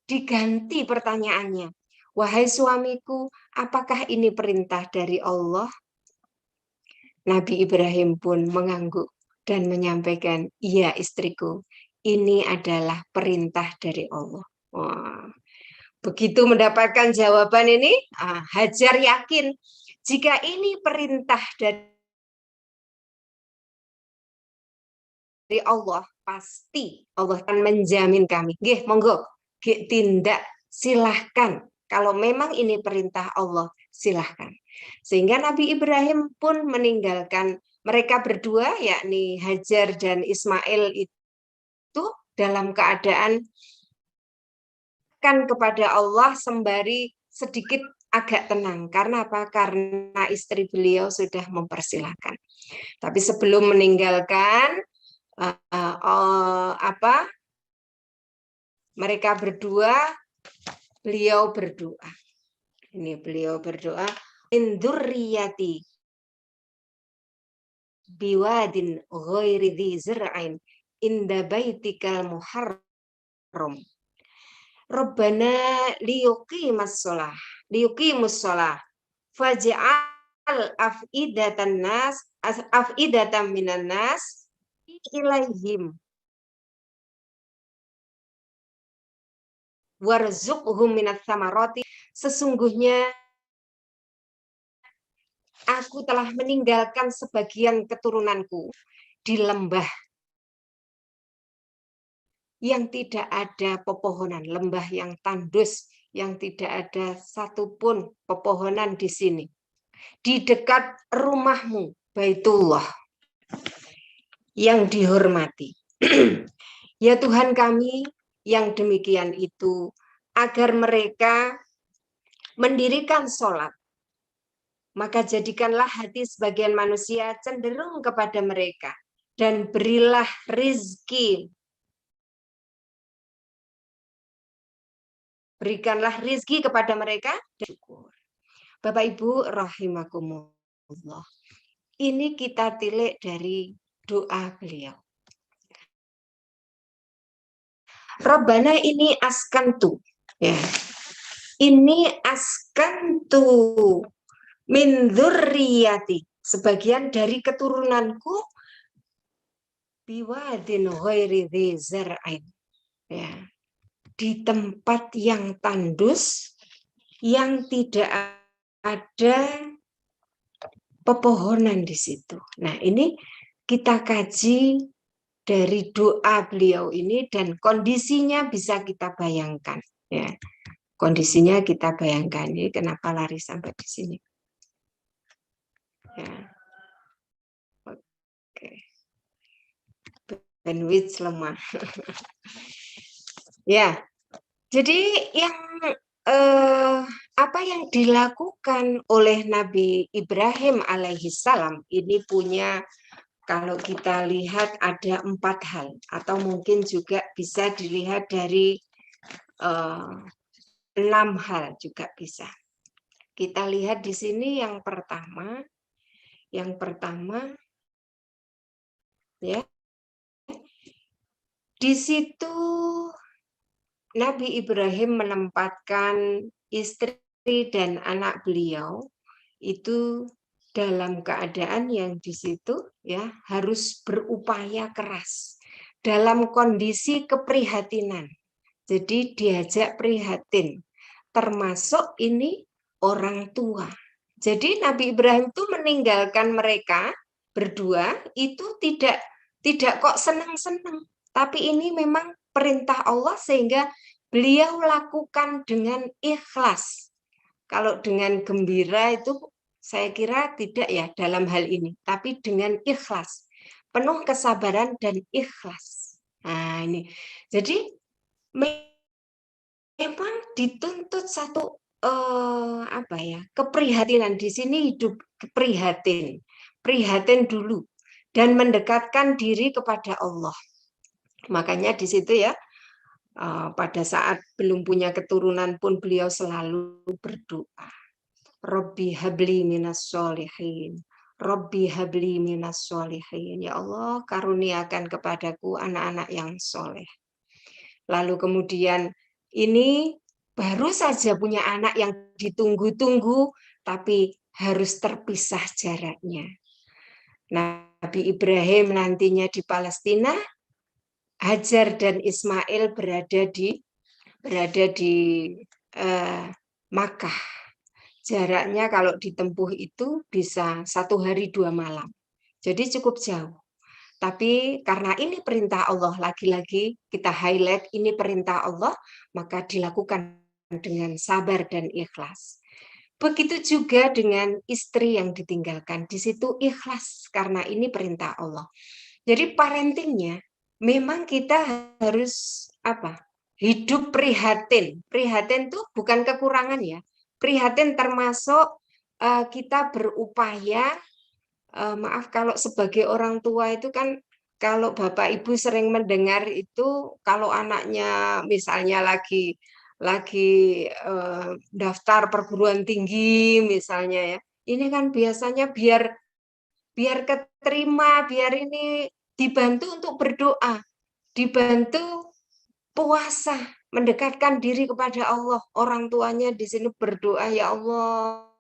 diganti pertanyaannya. Wahai suamiku, apakah ini perintah dari Allah? Nabi Ibrahim pun mengangguk dan menyampaikan, iya istriku, ini adalah perintah dari Allah. Wah, begitu mendapatkan jawaban ini, Hajar yakin jika ini perintah dari Allah, pasti Allah akan menjamin kami. Nggih, monggo, tindak, silahkan. Kalau memang ini perintah Allah, silahkan. Sehingga Nabi Ibrahim pun meninggalkan mereka berdua, yakni Hajar dan Ismail itu dalam keadaan kepada Allah sembari sedikit agak tenang. Karena apa? Karena istri beliau sudah mempersilahkan. Tapi sebelum meninggalkan mereka berdua, beliau berdoa. Ini beliau berdoa, indurriyati biwadin ghairi dzi zar'ain inda baitikal muharram. Rabbana liyuqimus shalah faj'al af'idatan minan nas ilaihim warzuqhum minats samarati. Sesungguhnya aku telah meninggalkan sebagian keturunanku di lembah yang tidak ada pepohonan, lembah yang tandus, yang tidak ada satupun pepohonan di sini. Di dekat rumahmu, Baitullah, yang dihormati. Ya Tuhan kami, yang demikian itu, agar mereka mendirikan sholat, maka jadikanlah hati sebagian manusia cenderung kepada mereka, dan berilah rizki. Berikanlah rizki kepada mereka dan syukur. Bapak Ibu rahimakumullah. Ini kita tilik dari doa beliau. Rabbana ini askantu. Ya. Ini askantu min dzurriyyati. Sebagian dari keturunanku biwadin ghairi dzi zar'ain. Ya. Di tempat yang tandus, yang tidak ada pepohonan di situ. Nah, ini kita kaji dari doa beliau ini dan kondisinya bisa kita bayangkan. Ya, kondisinya kita bayangkan. Ini kenapa lari sampai di sini? Ya. Oke. Bandwidth lemah. Ya. Jadi yang apa yang dilakukan oleh Nabi Ibrahim alaihissalam ini punya, kalau kita lihat ada 4 hal, atau mungkin juga bisa dilihat dari 6 hal juga bisa. Kita lihat di sini yang pertama ya. Di situ Nabi Ibrahim menempatkan istri dan anak beliau itu dalam keadaan yang di situ ya harus berupaya keras dalam kondisi keprihatinan. Jadi diajak prihatin, termasuk ini orang tua. Jadi Nabi Ibrahim itu meninggalkan mereka berdua itu tidak kok senang-senang, tapi ini memang perintah Allah sehingga beliau lakukan dengan ikhlas. Kalau dengan gembira itu saya kira tidak ya dalam hal ini, tapi dengan ikhlas, penuh kesabaran dan ikhlas. Nah ini, jadi memang dituntut satu keprihatinan di sini, hidup prihatin dulu dan mendekatkan diri kepada Allah. Makanya di situ ya pada saat belum punya keturunan pun beliau selalu berdoa. Rabbi habli minas sholihin. Rabbi habli minas sholihin. Ya Allah, karuniakan kepadaku anak-anak yang soleh. Lalu kemudian ini baru saja punya anak yang ditunggu-tunggu, tapi harus terpisah jaraknya. Nabi Ibrahim nantinya di Palestina, Hajar dan Ismail berada di Makkah. Jaraknya kalau ditempuh itu bisa 1 hari 2 malam. Jadi cukup jauh. Tapi karena ini perintah Allah, lagi-lagi kita highlight ini perintah Allah, maka dilakukan dengan sabar dan ikhlas. Begitu juga dengan istri yang ditinggalkan, di situ ikhlas karena ini perintah Allah. Jadi parentingnya memang kita harus hidup prihatin. Prihatin itu bukan kekurangan ya. Prihatin termasuk kita berupaya. Maaf kalau sebagai orang tua itu kan kalau Bapak Ibu sering mendengar itu kalau anaknya misalnya lagi daftar perguruan tinggi misalnya ya. Ini kan biasanya biar keterima, biar ini dibantu untuk berdoa, dibantu puasa, mendekatkan diri kepada Allah. Orang tuanya di sini berdoa, ya Allah,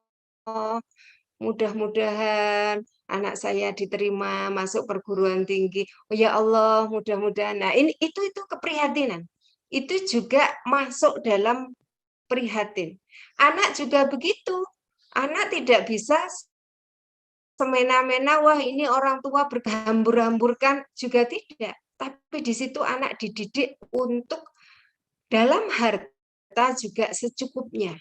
mudah-mudahan anak saya diterima masuk perguruan tinggi. Oh ya Allah, mudah-mudahan. Nah, itu keprihatinan. Itu juga masuk dalam prihatin. Anak juga begitu. Anak tidak bisa semena-mena, wah ini orang tua berhambur-hamburkan, juga tidak. Tapi di situ anak dididik untuk dalam harta juga secukupnya.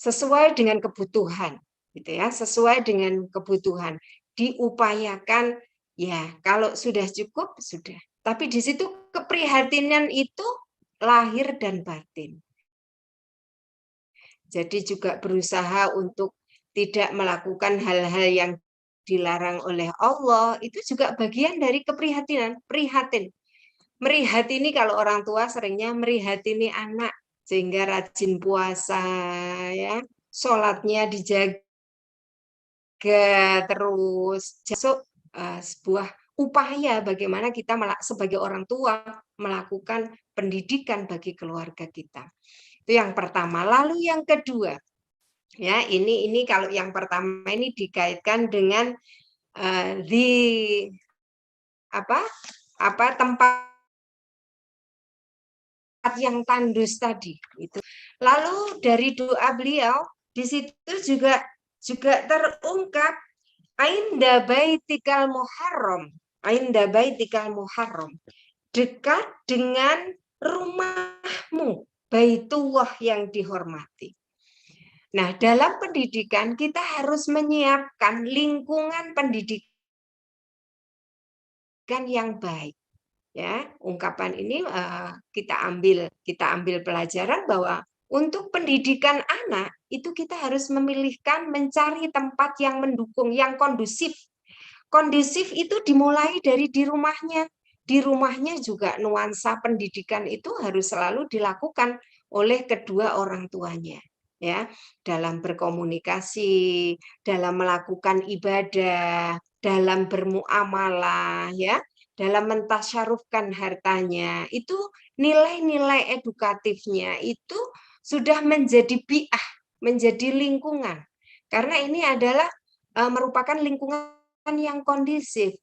Sesuai dengan kebutuhan. Gitu ya, sesuai dengan kebutuhan, diupayakan ya, kalau sudah cukup sudah. Tapi di situ keprihatinan itu lahir dan batin. Jadi juga berusaha untuk tidak melakukan hal-hal yang dilarang oleh Allah, itu juga bagian dari keprihatinan, prihatin. Merihatini kalau orang tua seringnya merihatini anak sehingga rajin puasa ya, sholatnya dijaga terus. Sebuah upaya bagaimana kita sebagai orang tua melakukan pendidikan bagi keluarga kita. Itu yang pertama. Lalu yang kedua, ya ini kalau yang pertama ini dikaitkan dengan tempat yang tandus tadi. Itu. Lalu dari doa beliau di situ juga terungkap Ainda baitikal muharram, ainda baitikal muharram, dekat dengan rumahmu, Baitullah yang dihormati. Nah, dalam pendidikan kita harus menyiapkan lingkungan pendidikan yang baik. Ya, ungkapan ini kita ambil pelajaran bahwa untuk pendidikan anak itu kita harus memilihkan mencari tempat yang mendukung, yang kondusif. Kondusif itu dimulai dari di rumahnya. Di rumahnya juga nuansa pendidikan itu harus selalu dilakukan oleh kedua orang tuanya, ya, dalam berkomunikasi, dalam melakukan ibadah, dalam bermuamalah, ya, dalam mentasyarufkan hartanya. Itu nilai-nilai edukatifnya itu sudah menjadi bi'ah, menjadi lingkungan. Karena ini adalah merupakan lingkungan yang kondusif.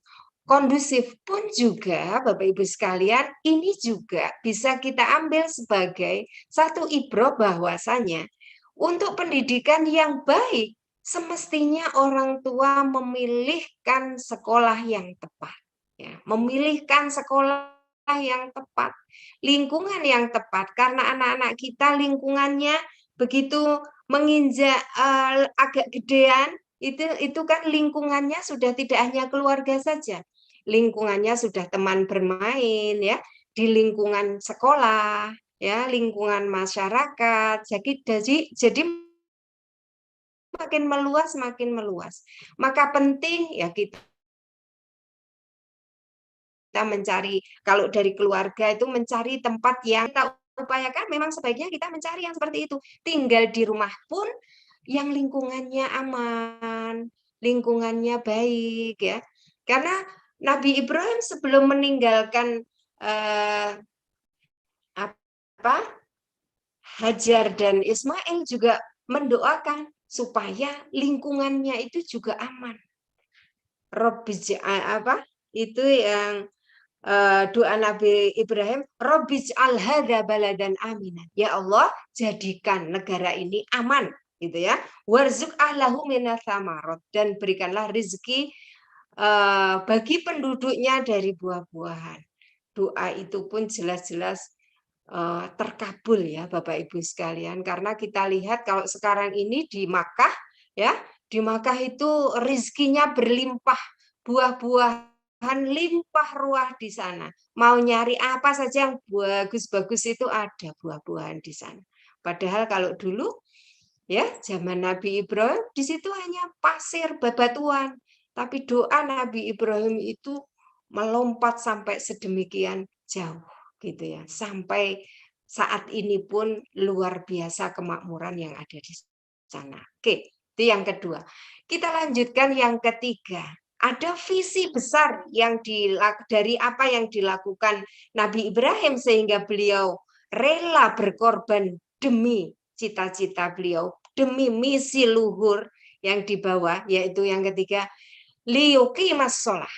Kondusif pun juga, Bapak Ibu sekalian, ini juga bisa kita ambil sebagai satu ibrah bahwasanya untuk pendidikan yang baik, semestinya orang tua memilihkan sekolah yang tepat. Ya, memilihkan sekolah yang tepat, lingkungan yang tepat, karena anak-anak kita lingkungannya begitu menginjak agak gedean, itu kan lingkungannya sudah tidak hanya keluarga saja, lingkungannya sudah teman bermain, ya, di lingkungan sekolah, ya, lingkungan masyarakat. Jadi makin meluas. Maka penting ya kita mencari, kalau dari keluarga itu mencari tempat yang kita upayakan, memang sebaiknya kita mencari yang seperti itu. Tinggal di rumah pun yang lingkungannya aman, lingkungannya baik, ya. Karena Nabi Ibrahim sebelum meninggalkan Hajar dan Ismail juga mendoakan supaya lingkungannya itu juga aman. Itu yang doa Nabi Ibrahim, Rabbij'al hadza baladan aminan. Ya Allah, jadikan negara ini aman, gitu ya. Warzuq ahlahu minas samarat, dan berikanlah rezeki bagi penduduknya dari buah-buahan. Doa itu pun jelas-jelas terkabul, ya Bapak Ibu sekalian, karena kita lihat kalau sekarang ini di Makkah, ya, di Makkah itu rezekinya berlimpah, buah-buahan limpah ruah di sana. Mau nyari apa saja yang bagus-bagus itu ada buah-buahan di sana. Padahal kalau dulu, ya, zaman Nabi Ibrahim di situ hanya pasir, bebatuan, tapi doa Nabi Ibrahim itu melompat sampai sedemikian jauh, gitu ya, sampai saat ini pun luar biasa kemakmuran yang ada di sana. Oke, itu yang kedua. Kita lanjutkan yang ketiga. Ada visi besar yang dari apa yang dilakukan Nabi Ibrahim sehingga beliau rela berkorban demi cita-cita beliau, demi misi luhur yang dibawa, yaitu yang ketiga, liyuqimas shalah.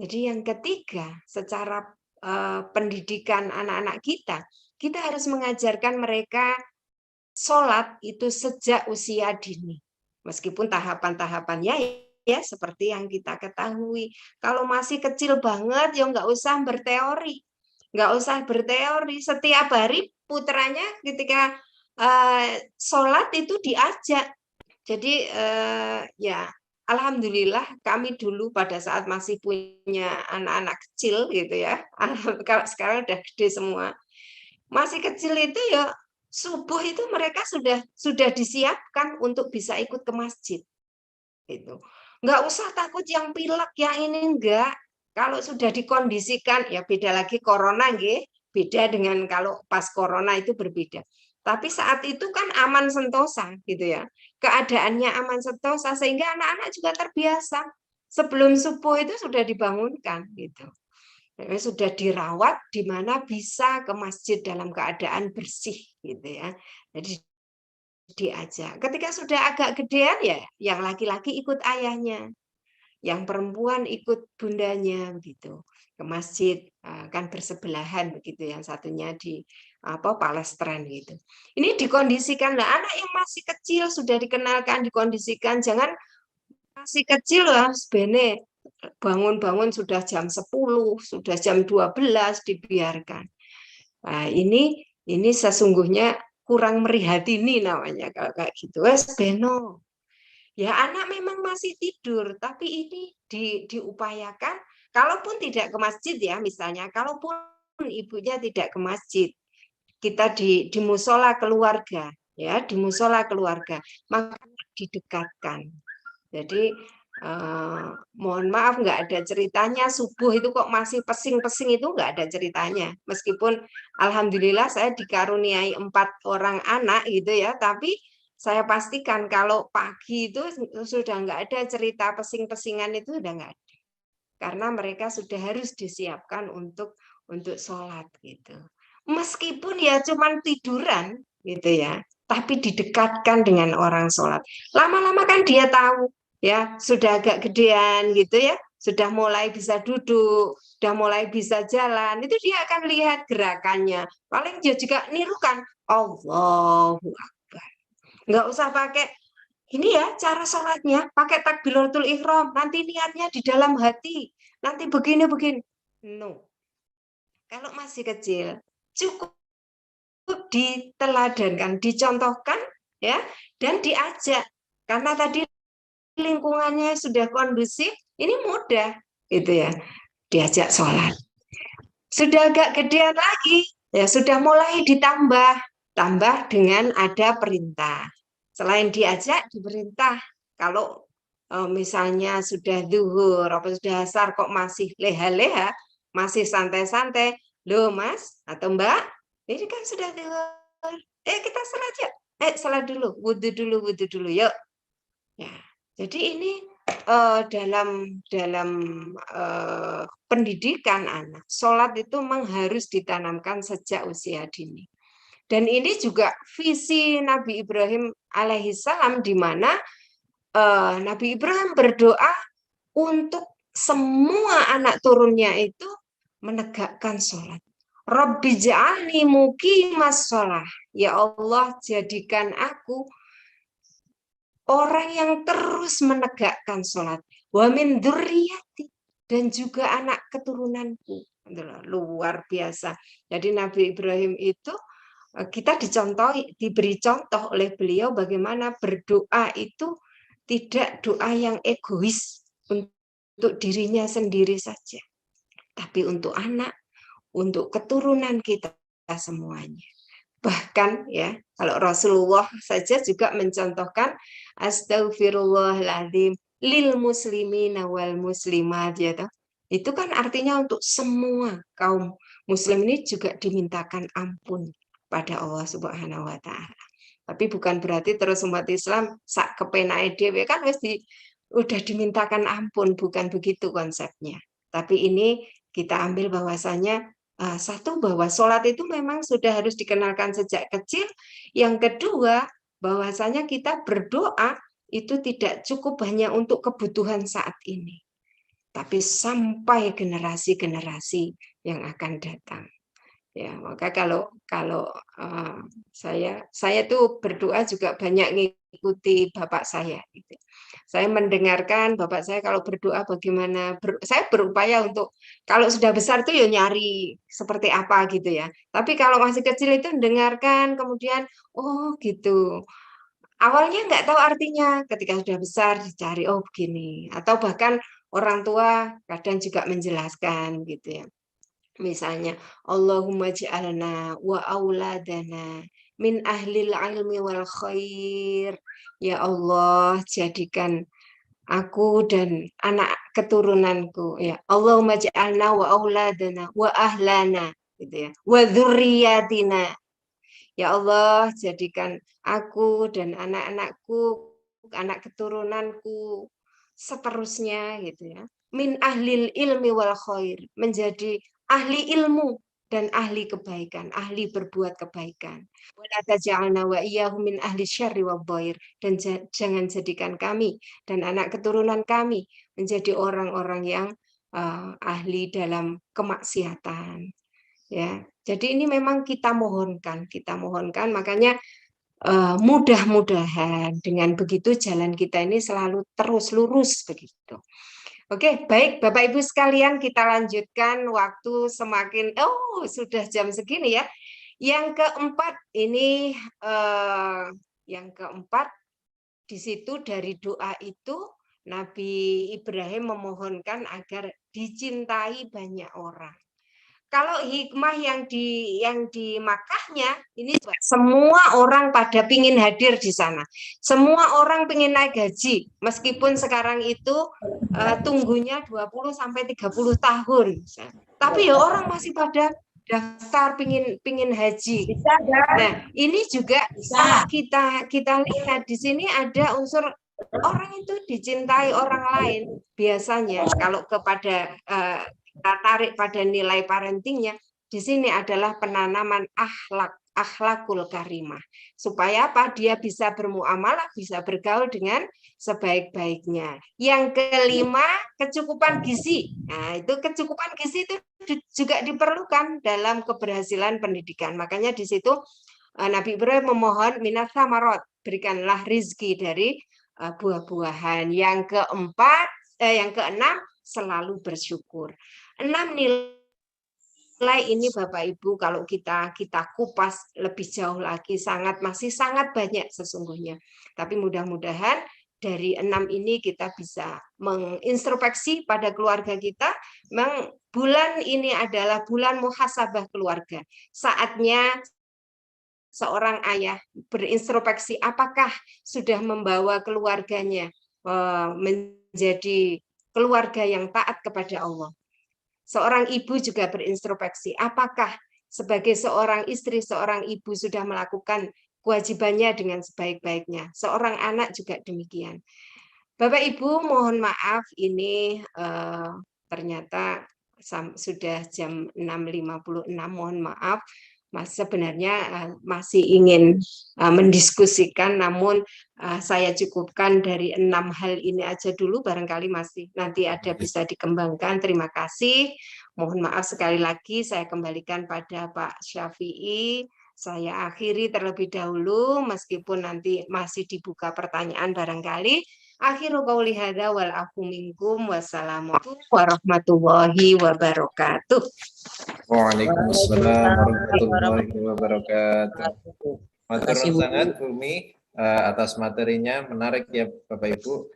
Jadi yang ketiga, secara pendidikan anak-anak kita harus mengajarkan mereka sholat itu sejak usia dini. Meskipun tahapan-tahapannya ya seperti yang kita ketahui. Kalau masih kecil banget ya nggak usah berteori. Nggak usah berteori. Setiap hari putranya ketika sholat itu diajak. Jadi ya alhamdulillah kami dulu pada saat masih punya anak-anak kecil gitu ya. Kalau sekarang udah gede semua. Masih kecil itu ya subuh itu mereka sudah disiapkan untuk bisa ikut ke masjid. Itu. Nggak usah takut yang pilek, yang ini enggak. Kalau sudah dikondisikan, ya beda lagi corona, nggih. Beda dengan kalau pas corona itu berbeda. Tapi saat itu kan aman sentosa gitu ya. Keadaannya aman sentosa sehingga anak-anak juga terbiasa. Sebelum subuh itu sudah dibangunkan gitu. Sudah dirawat di mana bisa ke masjid dalam keadaan bersih gitu ya. Jadi diajak. Ketika sudah agak gedean ya yang laki-laki ikut ayahnya. Yang perempuan ikut bundanya gitu ke masjid, kan bersebelahan begitu, yang satunya di Palestran gitu. Ini dikondisikan lah, anak yang masih kecil sudah dikenalkan, dikondisikan, jangan masih kecil lah sebenarnya bangun-bangun sudah jam 10, sudah jam 12 dibiarkan. Nah, ini sesungguhnya kurang merihatini namanya kalau kayak gitu. Wes beno. Ya anak memang masih tidur, tapi ini diupayakan, kalaupun tidak ke masjid ya misalnya, kalaupun ibunya tidak ke masjid, kita di musola keluarga, ya di musola keluarga, maka didekatkan. Jadi mohon maaf nggak ada ceritanya subuh itu kok masih pesing-pesing, itu nggak ada ceritanya. Meskipun alhamdulillah saya dikaruniai 4 orang anak gitu ya, tapi saya pastikan kalau pagi itu sudah nggak ada cerita pesing-pesingan, itu udah nggak ada. Karena mereka sudah harus disiapkan untuk sholat gitu. Meskipun ya cuman tiduran gitu ya, tapi didekatkan dengan orang sholat. Lama-lama kan dia tahu ya, sudah agak gedean gitu ya, sudah mulai bisa duduk, sudah mulai bisa jalan, itu dia akan lihat gerakannya. Paling dia juga nirukan Allahu Akbar. Nggak usah pakai ini ya cara sholatnya, pakai takbiratul ihram, nanti niatnya di dalam hati, nanti begini-begini. No. Kalau masih kecil, cukup diteladankan, dicontohkan ya, dan diajak. Karena tadi lingkungannya sudah kondusif, ini mudah gitu ya, diajak sholat. Sudah agak gedean lagi, ya sudah mulai tambah dengan ada perintah. Selain diajak, diperintah. Kalau misalnya sudah zuhur, apa sudah asar kok masih leha-leha, masih santai-santai, loh mas atau mbak, ini kan sudah zuhur, kita salat yuk, salat dulu, wudhu dulu, yuk. Ya, jadi ini dalam pendidikan anak, sholat itu memang harus ditanamkan sejak usia dini. Dan ini juga visi Nabi Ibrahim alaihissalam, di mana Nabi Ibrahim berdoa untuk semua anak turunnya itu menegakkan sholat. Rabbi ja'alni muqimas sholah. Ya Allah, jadikan aku orang yang terus menegakkan sholat. Wa min dzurriyyati, dan juga anak keturunanku. Luar biasa. Jadi Nabi Ibrahim itu kita diberi contoh oleh beliau bagaimana berdoa itu tidak doa yang egois untuk dirinya sendiri saja, tapi untuk anak, untuk keturunan kita semuanya. Bahkan ya, kalau Rasulullah saja juga mencontohkan astagfirullahaladzim lil muslimina wal muslimat, ya toh. Itu kan artinya untuk semua kaum muslim ini juga dimintakan ampun pada Allah Subhanahu wa taala. Tapi bukan berarti terus umat Islam sak kepenake dhewe kan wis udah dimintakan ampun, bukan begitu konsepnya. Tapi ini kita ambil bahwasanya satu, bahwa sholat itu memang sudah harus dikenalkan sejak kecil. Yang kedua, bahwasanya kita berdoa itu tidak cukup hanya untuk kebutuhan saat ini, tapi sampai generasi-generasi yang akan datang. Ya, maka kalau saya tuh berdoa juga banyak ngikuti bapak saya. Gitu. Saya mendengarkan bapak saya kalau berdoa bagaimana. Saya berupaya untuk kalau sudah besar tuh ya nyari seperti apa gitu ya. Tapi kalau masih kecil itu mendengarkan, kemudian oh gitu. Awalnya nggak tahu artinya, ketika sudah besar dicari oh begini. Atau bahkan orang tua kadang juga menjelaskan gitu ya. Misalnya, Allahumma ja'alna wa auladana min ahlil ilmi wal khair. Ya Allah, jadikan aku dan anak keturunanku. Ya Allahumma ja'alna wa auladana wa ahlana. Gitu ya. Wa dzurriyyatina. Ya Allah, jadikan aku dan anak-anakku, anak keturunanku, seterusnya gitu ya. Min ahlil ilmi wal khair, menjadi ahli ilmu dan ahli kebaikan, ahli berbuat kebaikan. Wala taj'alna wa iyyahum min ahli syarri wad dhair, dan jangan jadikan kami dan anak keturunan kami menjadi orang-orang yang ahli dalam kemaksiatan. Ya, jadi ini memang kita mohonkan, makanya mudah-mudahan dengan begitu jalan kita ini selalu terus lurus begitu. Oke, baik Bapak Ibu sekalian, kita lanjutkan waktu semakin sudah jam segini ya. Yang keempat ini yang keempat di situ dari doa itu Nabi Ibrahim memohonkan agar dicintai banyak orang. Kalau hikmah yang di Makkahnya ini semua orang pada pingin hadir di sana. Semua orang pingin naik haji, meskipun sekarang itu tunggunya 20 sampai 30 tahun. Tapi ya orang masih pada daftar pingin haji. Nah, ini juga kita lihat di sini ada unsur orang itu dicintai orang lain. Biasanya kalau kepada kita tarik pada nilai parentingnya, di sini adalah penanaman akhlakul karimah. Supaya apa? Dia bisa bermuamalah, bisa bergaul dengan sebaik-baiknya. Yang kelima, kecukupan gizi. Nah, itu kecukupan gizi itu juga diperlukan dalam keberhasilan pendidikan. Makanya di situ Nabi Ibrahim memohon minas samarot, berikanlah rizki dari buah-buahan. Yang keempat, yang keenam, selalu bersyukur. 6 nilai ini Bapak Ibu kalau kita kupas lebih jauh lagi masih sangat banyak sesungguhnya. Tapi mudah-mudahan dari 6 ini kita bisa mengintrospeksi pada keluarga kita. Memang bulan ini adalah bulan muhasabah keluarga. Saatnya seorang ayah berintrospeksi apakah sudah membawa keluarganya menjadi keluarga yang taat kepada Allah. Seorang ibu juga berintrospeksi apakah sebagai seorang istri, seorang ibu sudah melakukan kewajibannya dengan sebaik-baiknya. Seorang anak juga demikian. Bapak Ibu, mohon maaf ini ternyata sudah jam 6.56, mohon maaf. Mas sebenarnya masih ingin mendiskusikan, namun saya cukupkan dari 6 hal ini aja dulu, barangkali masih nanti ada bisa dikembangkan. Terima kasih. Mohon maaf sekali lagi, saya kembalikan pada Pak Syafi'i. Saya akhiri terlebih dahulu, meskipun nanti masih dibuka pertanyaan barangkali. Akhiru qauli hadza wal afu minkum. Wassalamualaikum warahmatullahi wabarakatuh. Waalaikumsalam warahmatullahi wabarakatuh. Matur nuwun sangat Bumi atas materinya, menarik ya Bapak Ibu.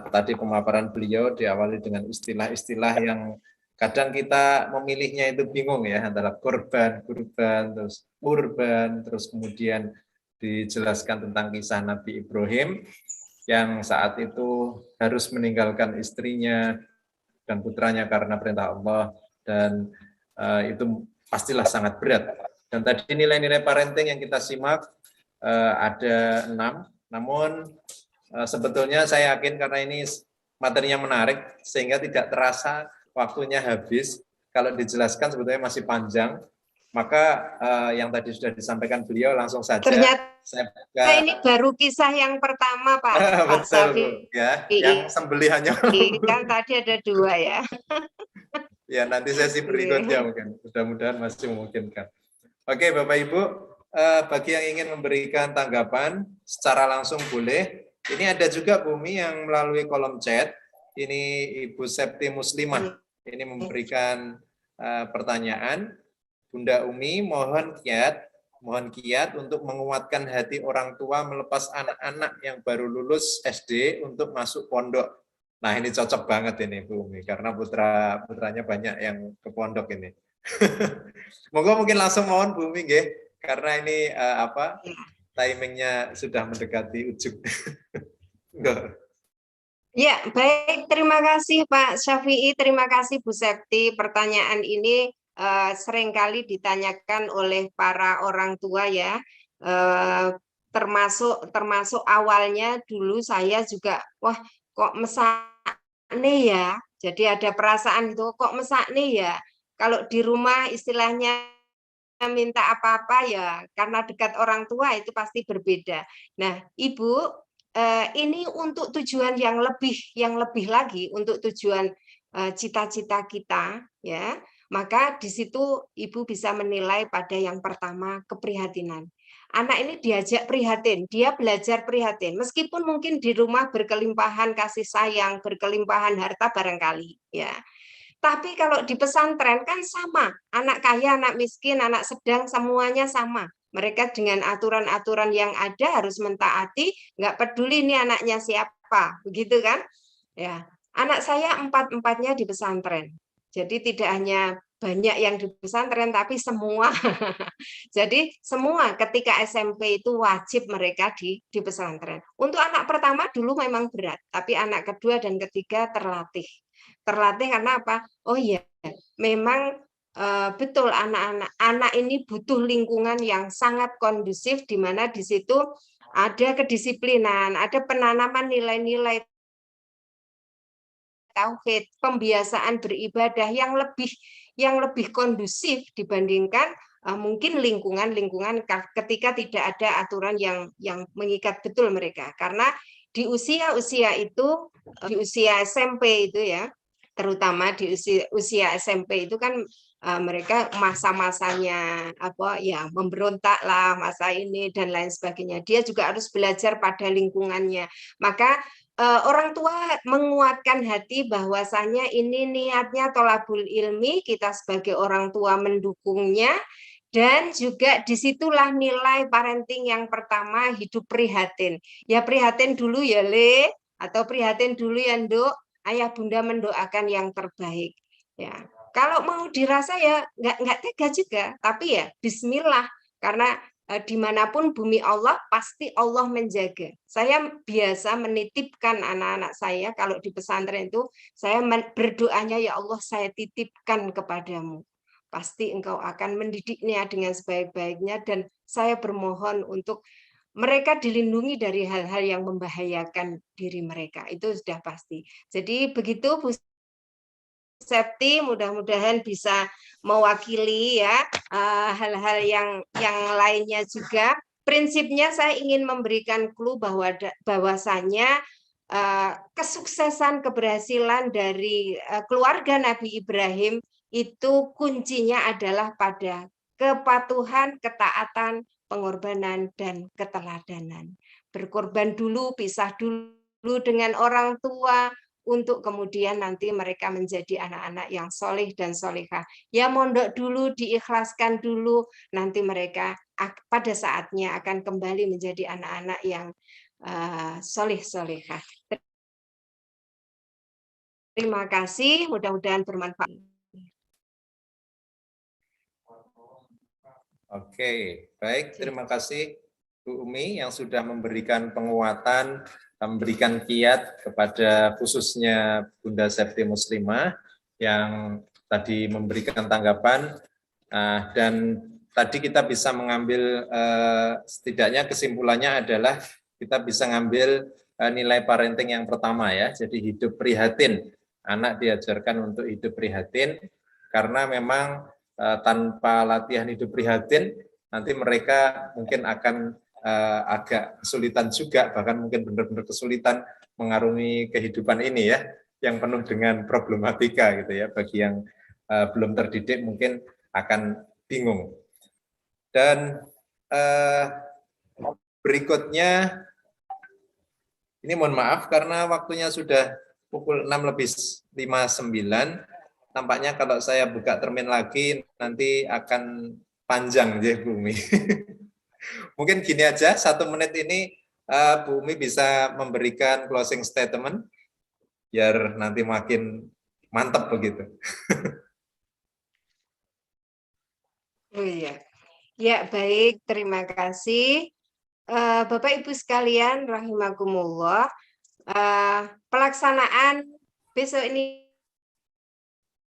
Tadi pemaparan beliau diawali dengan istilah-istilah yang kadang kita memilihnya itu bingung ya, antara kurban, terus urban, terus kemudian dijelaskan tentang kisah Nabi Ibrahim yang saat itu harus meninggalkan istrinya dan putranya karena perintah Allah, dan itu pastilah sangat berat. Dan tadi nilai-nilai parenting yang kita simak ada 6, namun sebetulnya saya yakin karena ini materinya menarik sehingga tidak terasa waktunya habis. Kalau dijelaskan sebetulnya masih panjang, maka yang tadi sudah disampaikan beliau langsung saja. Ternyata saya ini baru kisah yang pertama Pak. Betul ya, yang sembelihannya kan tadi ada 2 ya. Ya, nanti sesi berikutnya mungkin, mudah-mudahan masih memungkinkan. Oke Bapak Ibu, bagi yang ingin memberikan tanggapan secara langsung boleh. Ini ada juga Bumi yang melalui kolom chat. Ini Ibu Septi Muslimah. Ini memberikan pertanyaan. Bunda Umi mohon kiat untuk menguatkan hati orang tua melepas anak-anak yang baru lulus SD untuk masuk pondok. Nah ini cocok banget ini Bu Umi, karena putranya banyak yang ke pondok ini. Moga mungkin langsung mohon Bu Umi nggih, karena ini timingnya sudah mendekati ujung. Ya, baik, terima kasih Pak Syafi'i, terima kasih Bu Septi. Pertanyaan ini seringkali ditanyakan oleh para orang tua ya, termasuk awalnya dulu saya juga, wah kok mesakne ya, jadi ada perasaan itu kok mesakne ya, kalau di rumah istilahnya minta apa-apa ya karena dekat orang tua itu pasti berbeda. Nah Ibu, ini untuk tujuan yang lebih lagi, untuk tujuan cita-cita kita ya, maka di situ Ibu bisa menilai pada yang pertama keprihatinan. Anak ini diajak prihatin, dia belajar prihatin, meskipun mungkin di rumah berkelimpahan kasih sayang, berkelimpahan harta barangkali ya. Tapi kalau di pesantren kan sama, anak kaya, anak miskin, anak sedang semuanya sama. Mereka dengan aturan-aturan yang ada harus mentaati, nggak peduli ini anaknya siapa, begitu kan? Ya, anak saya 4-4-nya di pesantren. Jadi tidak hanya banyak yang di pesantren tapi semua jadi semua ketika SMP itu wajib mereka di pesantren. Untuk anak pertama dulu memang berat, tapi anak kedua dan ketiga terlatih. Terlatih karena apa? Oh iya, memang betul anak ini butuh lingkungan yang sangat kondusif di mana di situ ada kedisiplinan, ada penanaman nilai-nilai tauhid, pembiasaan beribadah yang lebih kondusif dibandingkan mungkin lingkungan ketika tidak ada aturan yang mengikat betul mereka. Karena di usia-usia itu, di usia SMP itu ya, terutama di usia SMP itu kan mereka masa-masanya apa ya memberontak lah, masa ini dan lain sebagainya. Dia juga harus belajar pada lingkungannya. Maka orang tua menguatkan hati bahwasanya ini niatnya tolabul ilmi, kita sebagai orang tua mendukungnya, dan juga disitulah nilai parenting yang pertama, hidup prihatin. Ya prihatin dulu ya Le, atau prihatin dulu ya Nduk, ayah bunda mendoakan yang terbaik. Ya, kalau mau dirasa ya nggak tega juga, tapi ya Bismillah, karena dimanapun bumi Allah, pasti Allah menjaga. Saya biasa menitipkan anak-anak saya, kalau di pesantren itu, saya berdoanya, ya Allah saya titipkan kepadamu. Pasti engkau akan mendidiknya dengan sebaik-baiknya, dan saya bermohon untuk mereka dilindungi dari hal-hal yang membahayakan diri mereka. Itu sudah pasti. Jadi begitu Bu Septi, mudah-mudahan bisa mewakili ya hal-hal yang lainnya juga. Prinsipnya saya ingin memberikan clue bahwasanya kesuksesan keberhasilan dari keluarga Nabi Ibrahim itu kuncinya adalah pada kepatuhan, ketaatan, pengorbanan, dan keteladanan. Berkorban dulu, pisah dulu dengan orang tua, untuk kemudian nanti mereka menjadi anak-anak yang soleh dan solehah. Ya mondok dulu, diikhlaskan dulu, nanti mereka pada saatnya akan kembali menjadi anak-anak yang soleh solehah. Terima kasih, mudah-mudahan bermanfaat. Oke, baik. Terima kasih Bu Umi yang sudah memberikan penguatan, memberikan kiat kepada khususnya Bunda Septi Muslimah yang tadi memberikan tanggapan, dan tadi kita bisa mengambil setidaknya kesimpulannya adalah kita bisa ngambil nilai parenting yang pertama ya, jadi hidup prihatin. Anak diajarkan untuk hidup prihatin karena memang tanpa latihan hidup prihatin nanti mereka mungkin akan agak kesulitan juga, bahkan mungkin benar-benar kesulitan mengarungi kehidupan ini ya, yang penuh dengan problematika gitu ya. Bagi yang belum terdidik mungkin akan bingung. Dan berikutnya, ini mohon maaf karena waktunya sudah pukul 6:59. Tampaknya kalau saya buka termin lagi nanti akan panjang ya Bu Umi. Mungkin gini aja, 1 menit ini Bu Umi bisa memberikan closing statement biar nanti makin mantap begitu. Oh iya, ya baik, terima kasih. Bapak Ibu sekalian, rahimakumullah, pelaksanaan besok ini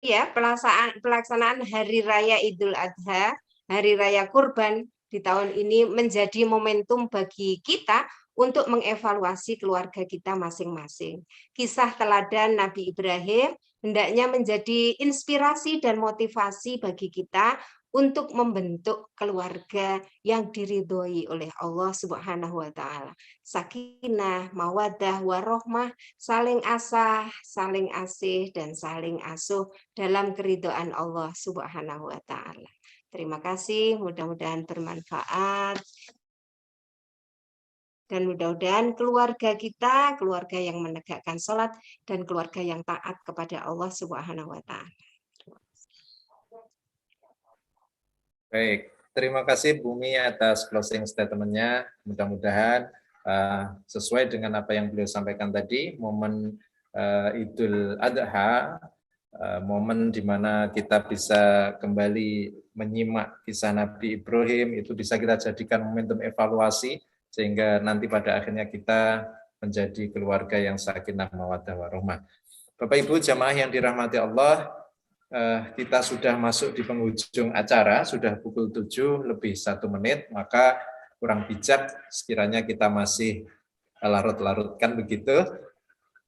ya, pelaksanaan Hari Raya Idul Adha, Hari Raya Kurban di tahun ini menjadi momentum bagi kita untuk mengevaluasi keluarga kita masing-masing. Kisah teladan Nabi Ibrahim hendaknya menjadi inspirasi dan motivasi bagi kita untuk membentuk keluarga yang diridhoi oleh Allah Subhanahu wa taala. Sakinah, mawaddah, warohmah, saling asah, saling asih, dan saling asuh dalam keridhaan Allah Subhanahu wa taala. Terima kasih, mudah-mudahan bermanfaat. Dan mudah-mudahan keluarga kita, keluarga yang menegakkan sholat, dan keluarga yang taat kepada Allah Subhanahu wa taala. Baik, terima kasih Bu Umi atas closing statement-nya. Mudah-mudahan sesuai dengan apa yang beliau sampaikan tadi, momen Idul Adha momen di mana kita bisa kembali menyimak kisah Nabi Ibrahim, itu bisa kita jadikan momentum evaluasi sehingga nanti pada akhirnya kita menjadi keluarga yang sakinah mawaddah warahmah. Bapak Ibu jamaah yang dirahmati Allah, kita sudah masuk di penghujung acara, sudah pukul 7 lebih 1 menit, maka kurang bijak sekiranya kita masih larut-larutkan begitu.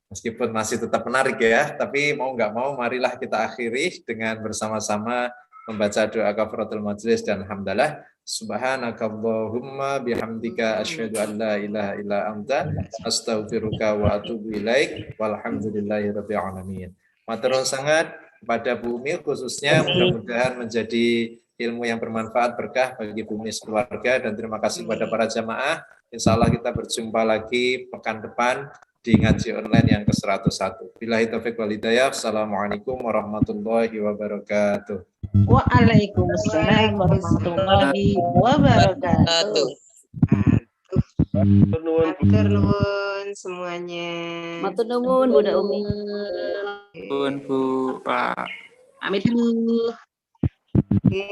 Meskipun masih tetap menarik ya, tapi mau nggak mau marilah kita akhiri dengan bersama-sama membaca doa kafaratul majlis dan hamdalah. Subhanakallahumma bihamdika asyhadu an la ilaha illa anta astaghfiruka wa atubu ilaik walhamdulillahirabbil alamin. Matur nuwun sangat kepada Bu Umi khususnya, mudah-mudahan menjadi ilmu yang bermanfaat berkah bagi Bu Umi sekeluarga, dan terima kasih kepada para jamaah. Insya Allah kita berjumpa lagi pekan depan di ngaji online yang ke-101. Billahi taufiq wal hidayah. Assalamualaikum warahmatullahi wabarakatuh. Waalaikumsalam warahmatullahi wabarakatuh. Matur nuwun semuanya. Matur nuwun Bunda Umi. Nuwun Bu Pak. Pamit dulu. Oke.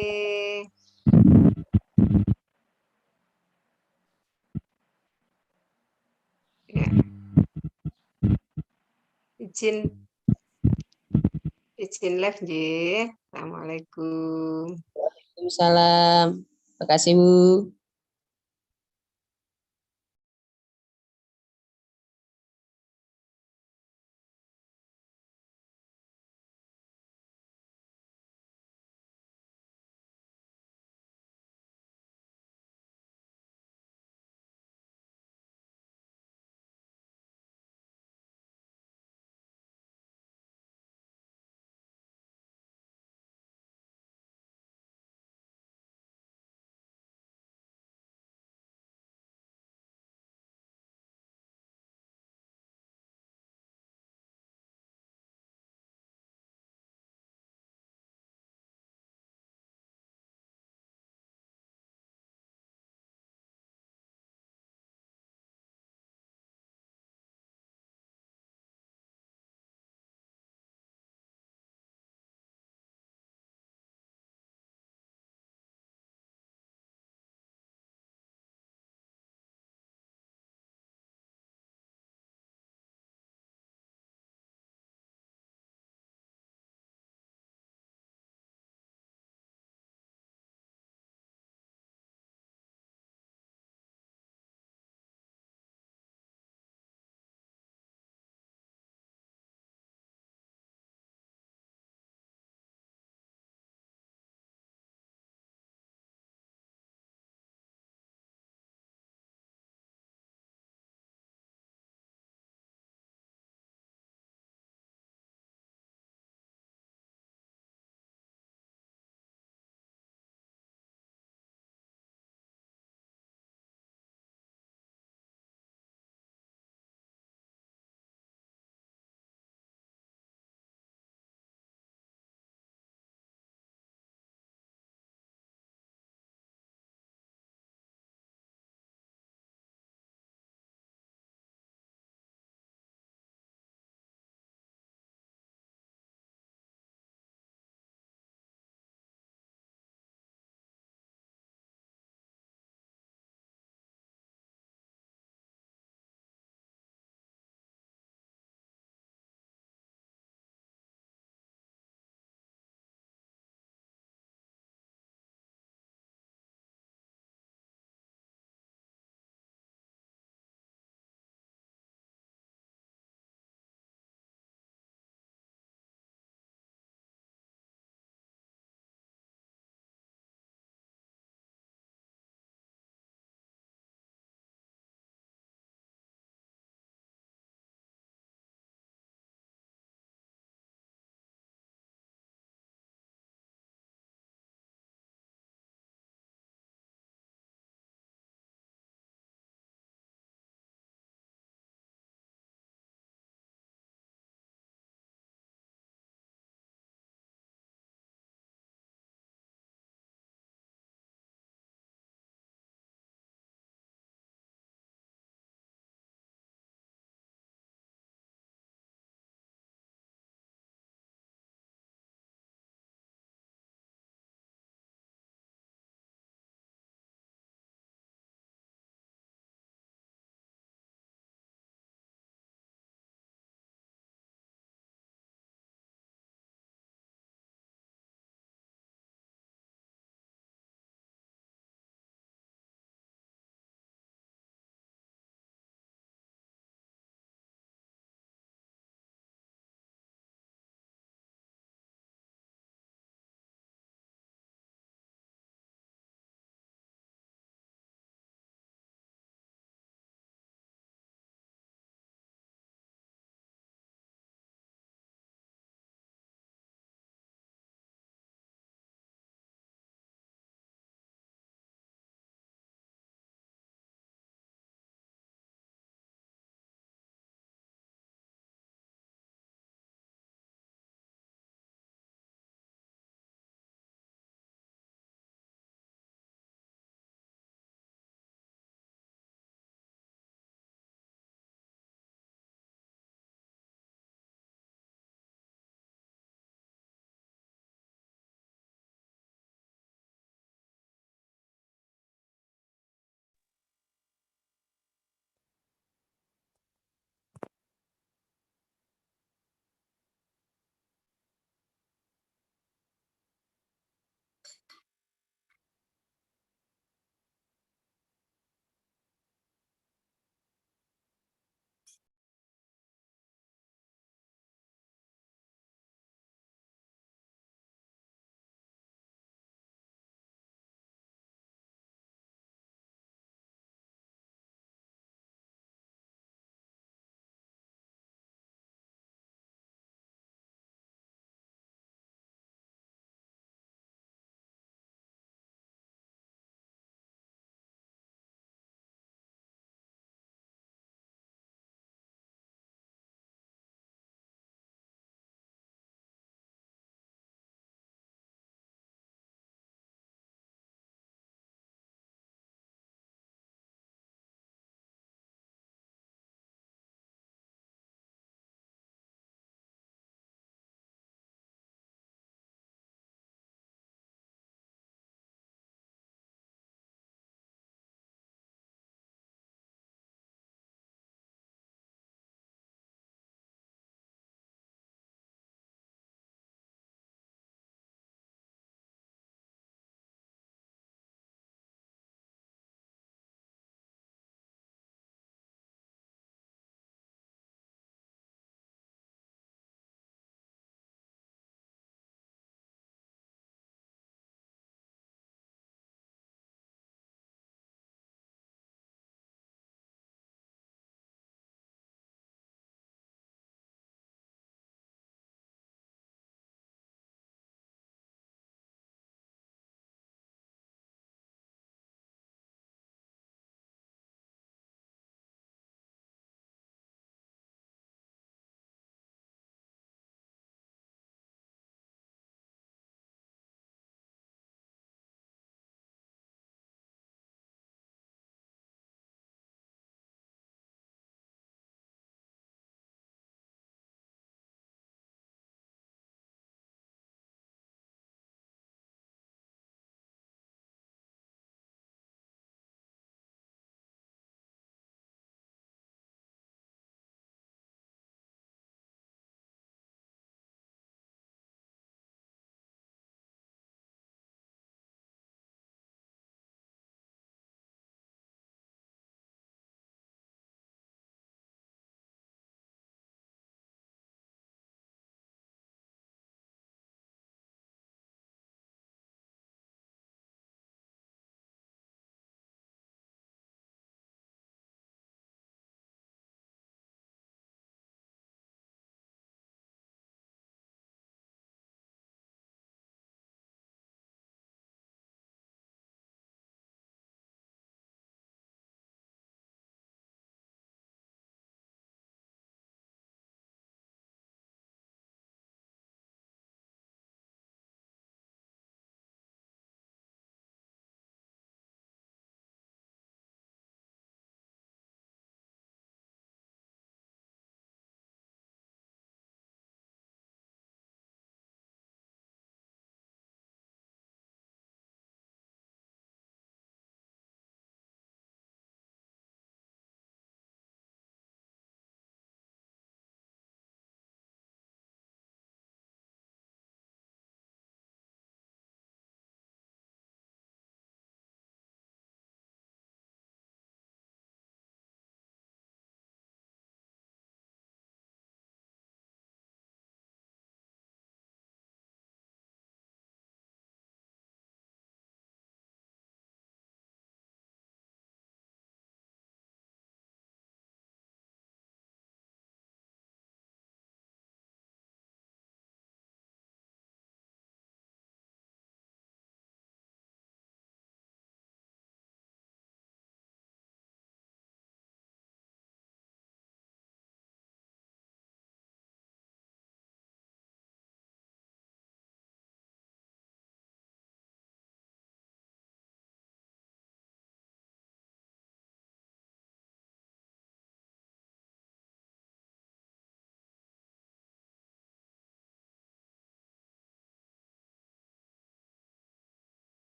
Ya. Izin live nggih. Assalamualaikum. Waalaikumsalam. Terima kasih Bu.